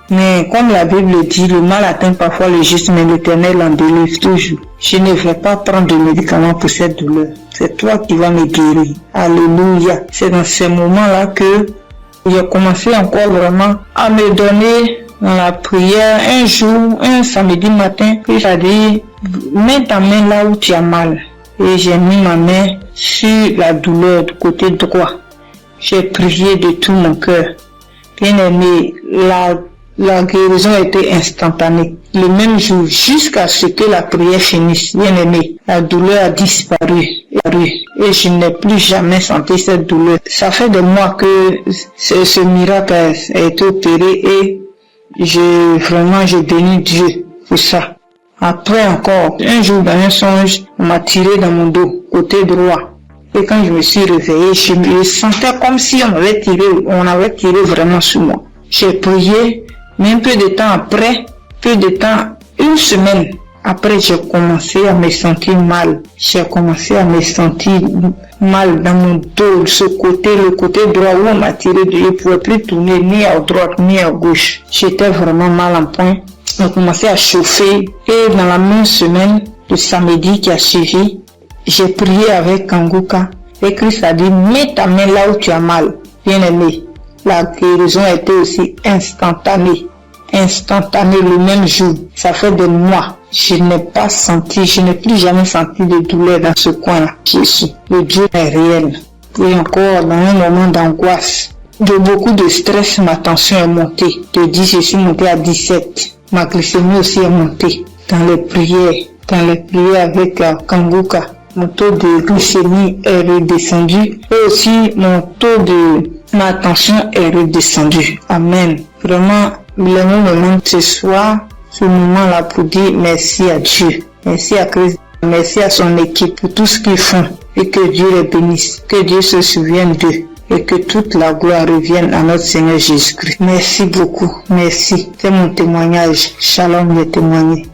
Mais comme la Bible dit, le mal atteint parfois le juste, mais l'Éternel en délivre toujours. Je ne vais pas prendre de médicaments pour cette douleur. C'est toi qui vas me guérir. Alléluia. C'est dans ces moments-là que j'ai commencé encore vraiment à me donner dans la prière. Un jour, un samedi matin, j'ai dit, mets ta main là où tu as mal. Et j'ai mis ma main sur la douleur du côté droit. J'ai prié de tout mon cœur. Bien aimé, la guérison a été instantanée. Le même jour, jusqu'à ce que la prière finisse, bien aimé, la douleur a disparu. Et je n'ai plus jamais senti cette douleur. Ça fait des mois que ce miracle a été opéré et je bénis Dieu pour ça. Après encore, un jour dans un songe, on m'a tiré dans mon dos, côté droit. Et quand je me suis réveillé, je me sentais comme si on avait tiré vraiment sur moi. J'ai prié, mais un peu de temps après, une semaine après, j'ai commencé à me sentir mal. J'ai commencé à me sentir mal dans mon dos, le côté droit où on m'a tiré, je ne pouvais plus tourner ni à droite ni à gauche. J'étais vraiment mal en point. J'ai commencé à chauffer et dans la même semaine, le samedi qui a suivi, j'ai prié avec Kanguka et Christ a dit, mets ta main là où tu as mal. Bien aimé, la guérison a été aussi instantanée le même jour. Ça fait des mois. Je n'ai plus jamais senti de douleur dans ce coin-là. Jésus, le Dieu est réel. Et encore dans un moment d'angoisse, de beaucoup de stress, ma tension est montée. De 10, je suis montée à 17. Ma glycémie aussi est montée. Dans les prières avec Kanguka, mon taux de glycémie est redescendu et aussi ma tension est redescendue. Amen. Vraiment, le moment ce soir, ce moment-là pour dire merci à Dieu, merci à Christ, merci à son équipe pour tout ce qu'ils font et que Dieu les bénisse, que Dieu se souvienne d'eux et que toute la gloire revienne à notre Seigneur Jésus-Christ. Merci beaucoup, merci. C'est mon témoignage. Shalom, les témoigner.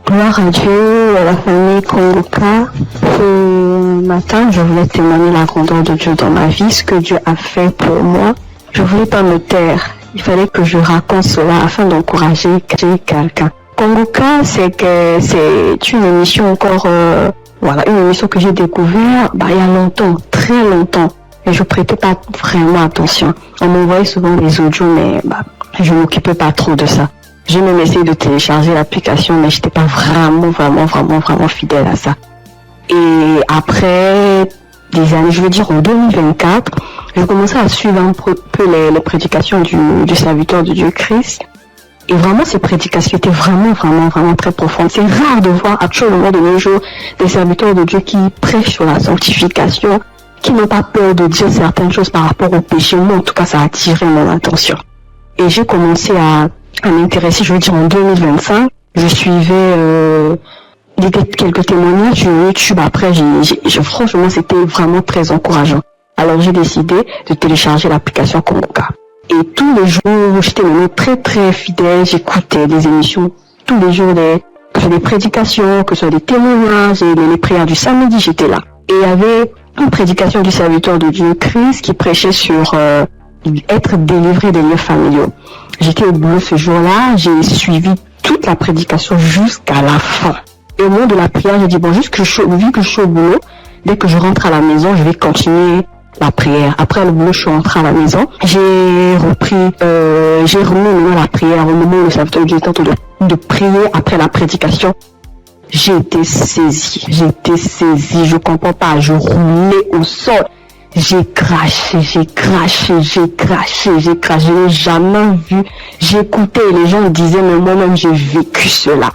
Gloire à Dieu, à la famille Kanguka. Ce matin, je voulais témoigner la grandeur de Dieu dans ma vie, ce que Dieu a fait pour moi. Je ne voulais pas me taire. Il fallait que je raconte cela afin d'encourager quelqu'un. Kanguka, c'est une émission encore, une émission que j'ai découvert il y a longtemps, très longtemps. Et je prêtais pas vraiment attention. On m'envoyait souvent des audios, mais je m'occupais pas trop de ça. J'ai même essayé de télécharger l'application, mais j'étais pas vraiment fidèle à ça. Et après des années, je veux dire en 2024, j'ai commencé à suivre un peu les prédications du serviteur de Dieu Christ. Et vraiment, ces prédications étaient vraiment très profondes. C'est rare de voir actuellement de nos jours des serviteurs de Dieu qui prêchent sur la sanctification, qui n'ont pas peur de dire certaines choses par rapport au péché. Moi, en tout cas, ça a attiré mon attention. Et j'ai commencé à m'intéresser, je veux dire en 2025, je suivais quelques témoignages sur YouTube. Après, franchement, c'était vraiment très encourageant. Alors, j'ai décidé de télécharger l'application Kanguka. Et tous les jours, j'étais vraiment très fidèle. J'écoutais des émissions tous les jours, que ce soit des prédications, que ce soit des témoignages, et les prières du samedi, j'étais là. Et il y avait une prédication du serviteur de Dieu Christ qui prêchait sur être délivrée des liens familiaux. J'étais au boulot ce jour-là, j'ai suivi toute la prédication jusqu'à la fin. Et au moment de la prière, j'ai dit, bon, vu que je suis au boulot, dès que je rentre à la maison, je vais continuer la prière. Après le boulot, je suis rentrée à la maison. J'ai remis la prière au moment où le serviteur de Dieu était en train de prier après la prédication. J'ai été saisie, je comprends pas, je roulais au sol. J'ai craché, je n'ai jamais vu. J'écoutais et les gens me disaient, mais moi-même j'ai vécu cela.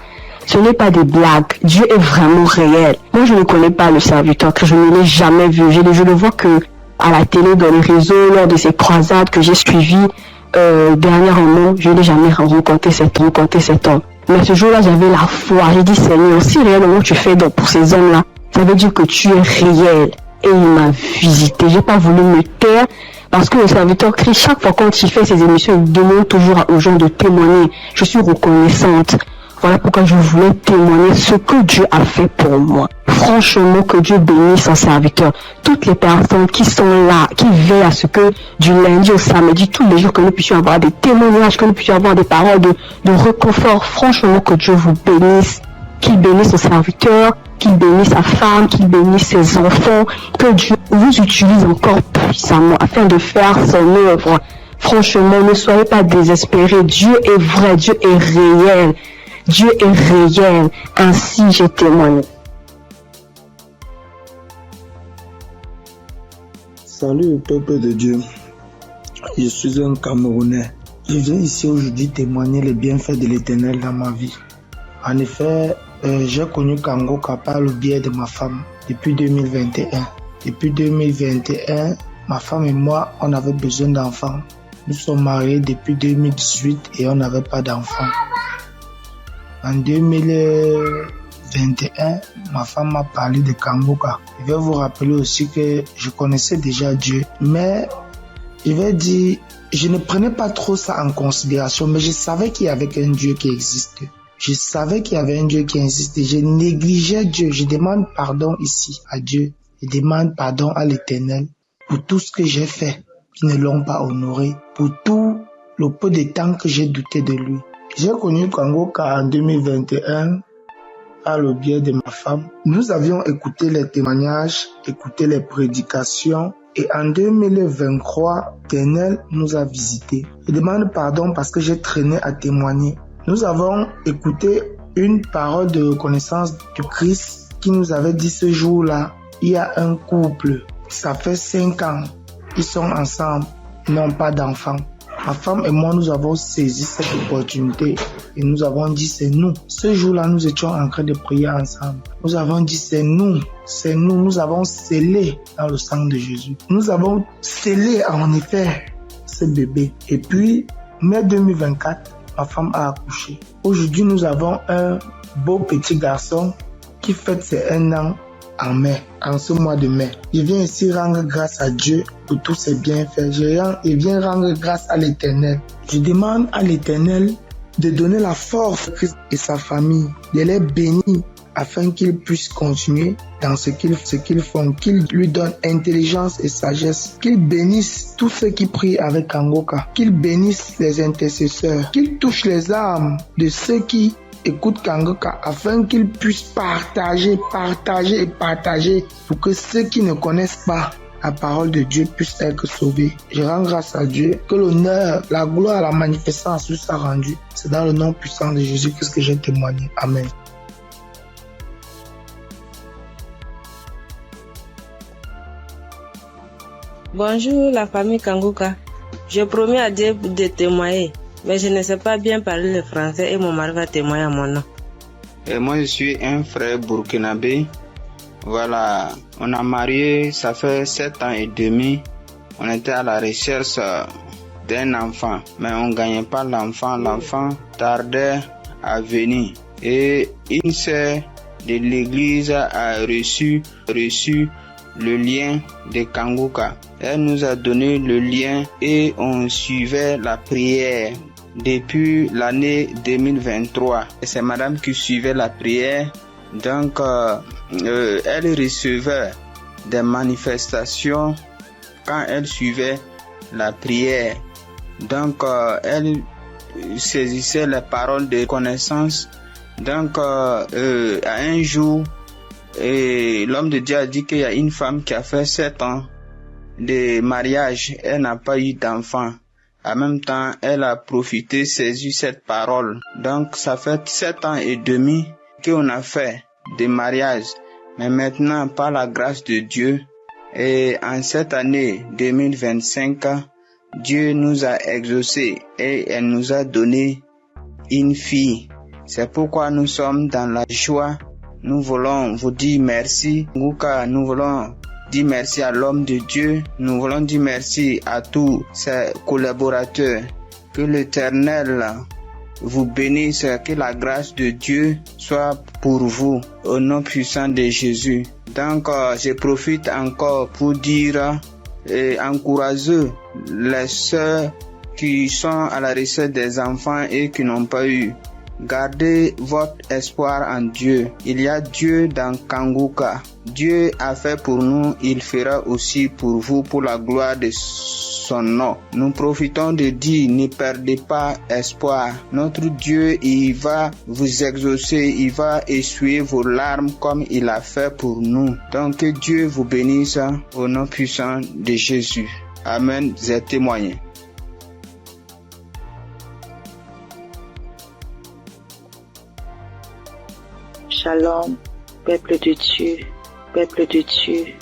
Ce n'est pas des blagues, Dieu est vraiment réel. Moi je ne connais pas le serviteur, que je ne l'ai jamais vu. Je le vois que à la télé, dans les réseaux, lors de ces croisades que j'ai suivies dernièrement, je n'ai jamais rencontré cet homme. Mais ce jour-là, j'avais la foi. J'ai dit, Seigneur, si réellement tu fais donc pour ces hommes-là, ça veut dire que tu es réel. Et il m'a visité. J'ai pas voulu me taire parce que le serviteur Christ, chaque fois quand il fait ses émissions, il demande toujours aux gens de témoigner. Je suis reconnaissante. Voilà pourquoi je voulais témoigner ce que Dieu a fait pour moi. Franchement, que Dieu bénisse son serviteur. Toutes les personnes qui sont là, qui veillent à ce que du lundi au samedi, tous les jours, que nous puissions avoir des témoignages, que nous puissions avoir des paroles de réconfort. Franchement, que Dieu vous bénisse. Qu'il bénisse son serviteur, qu'il bénisse sa femme, qu'il bénisse ses enfants. Que Dieu vous utilise encore puissamment afin de faire son œuvre. Franchement, ne soyez pas désespérés. Dieu est vrai, Dieu est réel. Dieu est réel. Ainsi, j'ai témoigné. Salut au peuple de Dieu. Je suis un Camerounais. Je viens ici aujourd'hui témoigner les bienfaits de l'Éternel dans ma vie. En effet, j'ai connu Kangoka par le biais de ma femme depuis 2021. Depuis 2021, ma femme et moi, on avait besoin d'enfants. Nous sommes mariés depuis 2018 et on n'avait pas d'enfants. En 2021, ma femme m'a parlé de Kangoka. Je vais vous rappeler aussi que je connaissais déjà Dieu, mais je vais dire, je ne prenais pas trop ça en considération, mais je savais qu'il y avait un Dieu qui existe. Je savais qu'il y avait un Dieu qui existait. Je négligeais Dieu. Je demande pardon ici à Dieu. Je demande pardon à l'Éternel pour tout ce que j'ai fait qui ne l'ont pas honoré, pour tout le peu de temps que j'ai douté de lui. J'ai connu Kangoka en 2021 par le biais de ma femme. Nous avions écouté les témoignages, écouté les prédications et en 2023, l'Éternel nous a visités. Je demande pardon parce que j'ai traîné à témoigner. Nous avons écouté une parole de reconnaissance du Christ qui nous avait dit ce jour-là, il y a un couple, ça fait 5 ans, ils sont ensemble, ils n'ont pas d'enfants. Ma femme et moi, nous avons saisi cette opportunité et nous avons dit c'est nous. Ce jour-là, nous étions en train de prier ensemble. Nous avons dit c'est nous, nous avons scellé dans le sang de Jésus. Nous avons scellé en effet ce bébé. Et puis, mai 2024, ma femme a accouché. Aujourd'hui, nous avons un beau petit garçon qui fête ses 1 an en mai, en ce mois de mai. Je viens ici rendre grâce à Dieu pour tous ses bienfaits. Je viens rendre grâce à l'Éternel. Je demande à l'Éternel de donner la force à Christ et sa famille, de les bénir afin qu'ils puissent continuer dans ce qu'ils font, qu'ils lui donnent intelligence et sagesse, qu'ils bénissent tous ceux qui prient avec Kangoka, qu'ils bénissent les intercesseurs, qu'ils touchent les âmes de ceux qui écoutent Kangoka afin qu'ils puissent partager pour que ceux qui ne connaissent pas la parole de Dieu puissent être sauvés. Je rends grâce à Dieu que l'honneur, la gloire, la magnificence lui soit rendue. C'est dans le nom puissant de Jésus-Christ que j'ai témoigné. Amen. Bonjour la famille Kangoka. Je promets à Dieu de témoigner, mais je ne sais pas bien parler le français et mon mari va témoigner à mon nom. Et moi je suis un frère burkinabé. Voilà, on a marié, ça fait 7 ans et demi. On était à la recherche d'un enfant, mais on ne gagnait pas l'enfant. L'enfant tardait à venir. Et une sœur de l'église a reçu le lien de Kangoka. Elle nous a donné le lien et on suivait la prière depuis l'année 2023. Et c'est madame qui suivait la prière. Donc, elle recevait des manifestations quand elle suivait la prière. Donc, elle saisissait les paroles de connaissance. Donc, à un jour, l'homme de Dieu a dit qu'il y a une femme qui a fait 7 ans de mariage. Elle n'a pas eu d'enfant. En même temps, elle a profité, saisi cette parole. Donc, ça fait 7 ans et demi qu'on a fait de mariage. Mais maintenant, par la grâce de Dieu, et en cette année 2025, Dieu nous a exaucés et elle nous a donné une fille. C'est pourquoi nous sommes dans la joie. Nous voulons vous dire merci. Nous voulons dire merci à l'homme de Dieu. Nous voulons dire merci à tous ses collaborateurs. Que l'Éternel vous bénisse, que la grâce de Dieu soit pour vous au nom puissant de Jésus. Donc, je profite encore pour dire et encourager les sœurs qui sont à la recherche des enfants et qui n'ont pas eu. Gardez votre espoir en Dieu. Il y a Dieu dans Kanguka. Dieu a fait pour nous, il fera aussi pour vous, pour la gloire de son nom. Nous profitons de dire, ne perdez pas espoir. Notre Dieu, il va vous exaucer, il va essuyer vos larmes comme il a fait pour nous. Donc que Dieu vous bénisse au nom puissant de Jésus. Amen. J'ai témoigné. Shalom, peuple de Dieu, peuple de Dieu.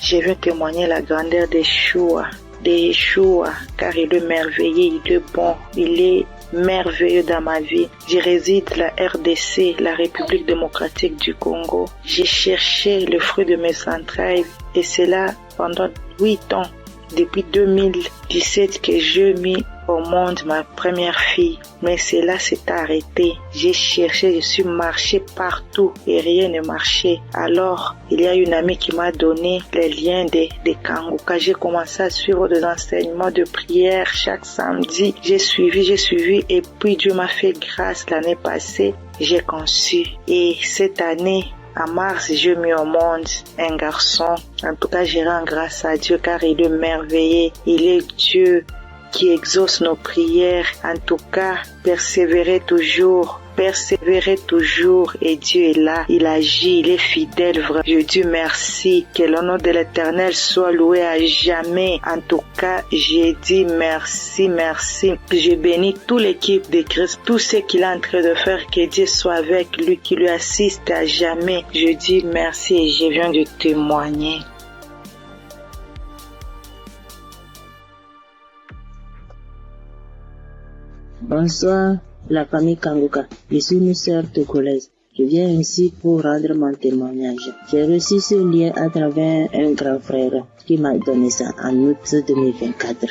Je veux témoigner la grandeur de Yeshua, car il est merveilleux, il est bon, il est merveilleux dans ma vie. Je réside la RDC, la République démocratique du Congo. J'ai cherché le fruit de mes entrailles et c'est là pendant 8 ans, depuis 2017 que j'ai mis au monde ma première fille. Mais cela s'est arrêté. J'ai cherché, je suis marché partout et rien ne marchait. Alors, il y a une amie qui m'a donné les liens de Kanguka. J'ai commencé à suivre des enseignements de prière chaque samedi. J'ai suivi et puis Dieu m'a fait grâce l'année passée. J'ai conçu et cette année, en mars, j'ai mis au monde un garçon. En tout cas, je rends grâce à Dieu car il est merveilleux. Il est Dieu qui exauce nos prières. En tout cas, persévérez toujours et Dieu est là, il agit, il est fidèle. Je dis merci, que le nom de l'Éternel soit loué à jamais. En tout cas, j'ai dit merci. Je bénis toute l'équipe de Christ, tout ce qu'il est en train de faire, que Dieu soit avec lui, qui lui assiste à jamais. Je dis merci et je viens de témoigner. Bonsoir, la famille Kanguka. Je suis une sœur togolaise. Je viens ici pour rendre mon témoignage. J'ai reçu ce lien à travers un grand frère qui m'a donné ça en août 2024.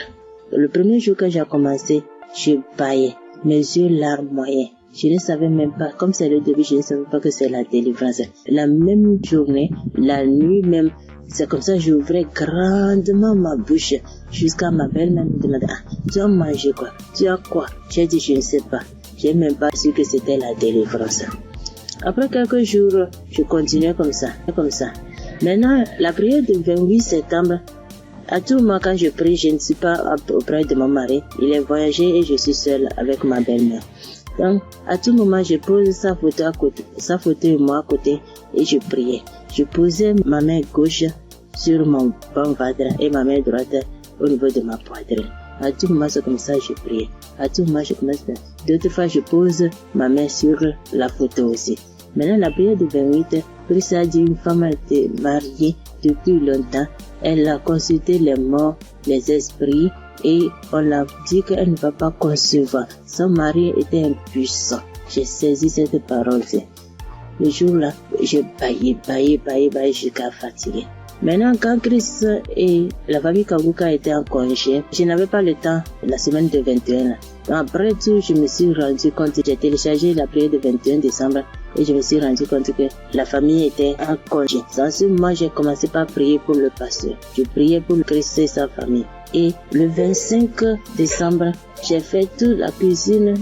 Le premier jour que j'ai commencé, je baillais, mes yeux larmes moyens. Je ne savais même pas, comme c'est le début, je ne savais pas que c'est la délivrance. La même journée, la nuit même, c'est comme ça j'ouvrais grandement ma bouche jusqu'à ma belle-mère me demandait tu as mangé quoi? Tu as quoi? J'ai dit je ne sais pas. J'ai même pas su que c'était la délivrance. Après quelques jours, je continuais comme ça. Maintenant, la prière du 28 septembre, à tout moment quand je prie, je ne suis pas auprès de mon mari. Il est voyagé et je suis seule avec ma belle-mère. Donc, à tout moment, je pose sa photo et moi à côté et je priais. Je posais ma main gauche sur mon bon ventre et ma main droite au niveau de ma poitrine. À tout moment, c'est comme ça que je priais. À tout moment, je commence. D'autres fois, je pose ma main sur la photo aussi. Maintenant, la prière du 28, Christ a dit une femme était mariée depuis longtemps. Elle a consulté les morts, les esprits, et on l'a dit qu'elle ne va pas concevoir. Son mari était impuissant. J'ai saisi cette parole. Le jour-là, je baillais jusqu'à fatiguer. Maintenant, quand Christ et la famille Kanguka étaient en congé, je n'avais pas le temps la semaine de 21. Après tout, je me suis rendu compte, j'ai téléchargé la prière de 21 décembre et je me suis rendu compte que la famille était en congé. Dans ce moment, j'ai commencé par prier pour le pasteur. Je priais pour Christ et sa famille. Et le 25 décembre, j'ai fait toute la cuisine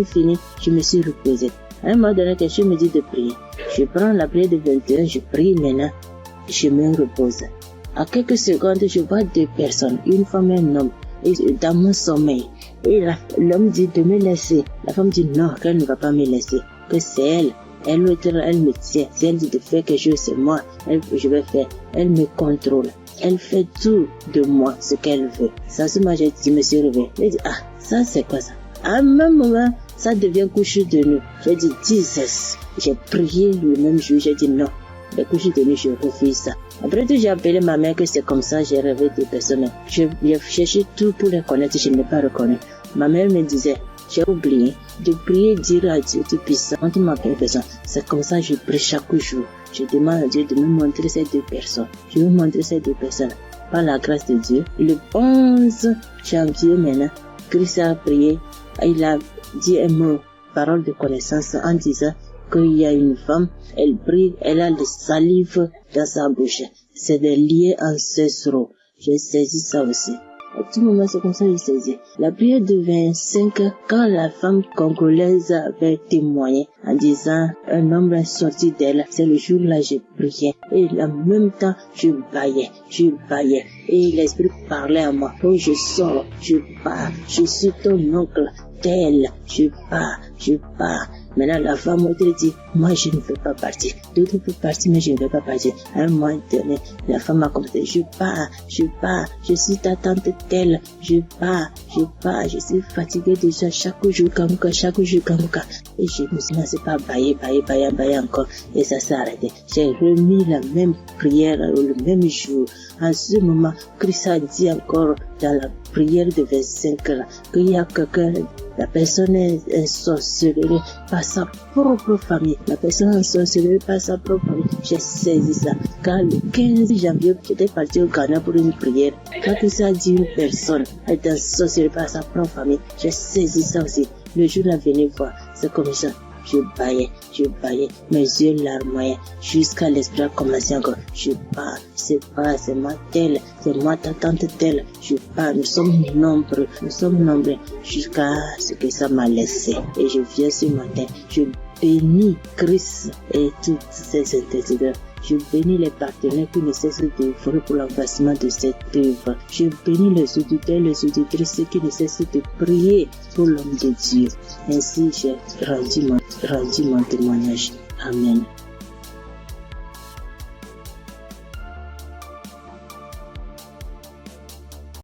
finie, je me suis reposée. À un moment donné, quelqu'un me dit de prier. Je prends la prière de 21, je prie maintenant, je me repose. À quelques secondes, je vois 2 personnes, une femme et un homme, et dans mon sommeil. Et l'homme dit de me laisser. La femme dit non, qu'elle ne va pas me laisser, que c'est elle. Elle me tient. Si elle dit de faire quelque chose, c'est moi. Je vais faire. Elle me contrôle. Elle fait tout de moi, ce qu'elle veut. Ça, c'est moi, je me suis réveillée. J'ai dit, ah, ça, c'est quoi ça? À un même moment, ça devient couche de nuit. J'ai dit, Jesus. J'ai prié le même jour. J'ai dit non. Les couches de nuit, je refuse ça. Après tout, j'ai appelé ma mère que c'est comme ça, j'ai rêvé de personnes. J'ai cherché tout pour les connaître, je ne l'ai pas reconnu. Ma mère me disait, j'ai oublié de prier, dire à Dieu Tout-Puissant, quand tu m'appelles personne. C'est comme ça que je prie chaque jour. Je demande à Dieu de me montrer ces 2 personnes. Je vais montrer ces 2 personnes. Par la grâce de Dieu, le 11 janvier maintenant, Christ a prié, il a dit un mot, parole de connaissance, en disant qu'il y a une femme, elle prie, elle a le salive dans sa bouche. C'est des liens ancestraux. J'ai saisi ça aussi. À tout moment, c'est comme ça que j'ai saisi. La prière de 25, quand la femme congolaise avait témoigné en disant un homme est sorti d'elle, c'est le jour-là j'ai prié. Et en même temps, je baillais. Et l'esprit parlait à moi. Oh, je sors, je pars, je suis ton oncle, tel, je pars. Maintenant, la femme m'a dit, moi, je ne veux pas partir. D'autres peuvent partir, mais je ne veux pas partir. À un moment donné, la femme a commencé, je pars. Je suis ta tante telle. Je pars. Je suis fatiguée déjà chaque jour, Kanguka. Et je me suis lancé par bailler encore. Et ça s'est arrêté. J'ai remis la même prière le même jour. En ce moment, Christ a dit encore dans la prière de 25 là, qu'il y a quelqu'un, la personne est sorcelée par sa propre famille. La personne est sorcelée par sa propre famille. J'ai saisi ça. Car le 15 janvier, j'étais parti au Ghana pour une prière. Quand Christ a dit une personne est sorcelée par sa propre famille, j'ai saisi ça aussi. Le jour là, venez voir, c'est comme ça. Je baillais, mes yeux larmoyaient, jusqu'à l'esprit a commencé encore. Je pars, c'est moi telle, c'est moi ta tante telle. Je pars, nous sommes nombreux, jusqu'à ce que ça m'a laissé. Et je viens ce matin, je bénis Christ et toutes ses intercesseurs. Je bénis les partenaires qui ne cessent d'œuvrer pour l'avancement de cette œuvre. Je bénis les auditeurs, les auditrices qui ne cessent de prier pour l'homme de Dieu. Ainsi, j'ai rendu mon témoignage. Amen.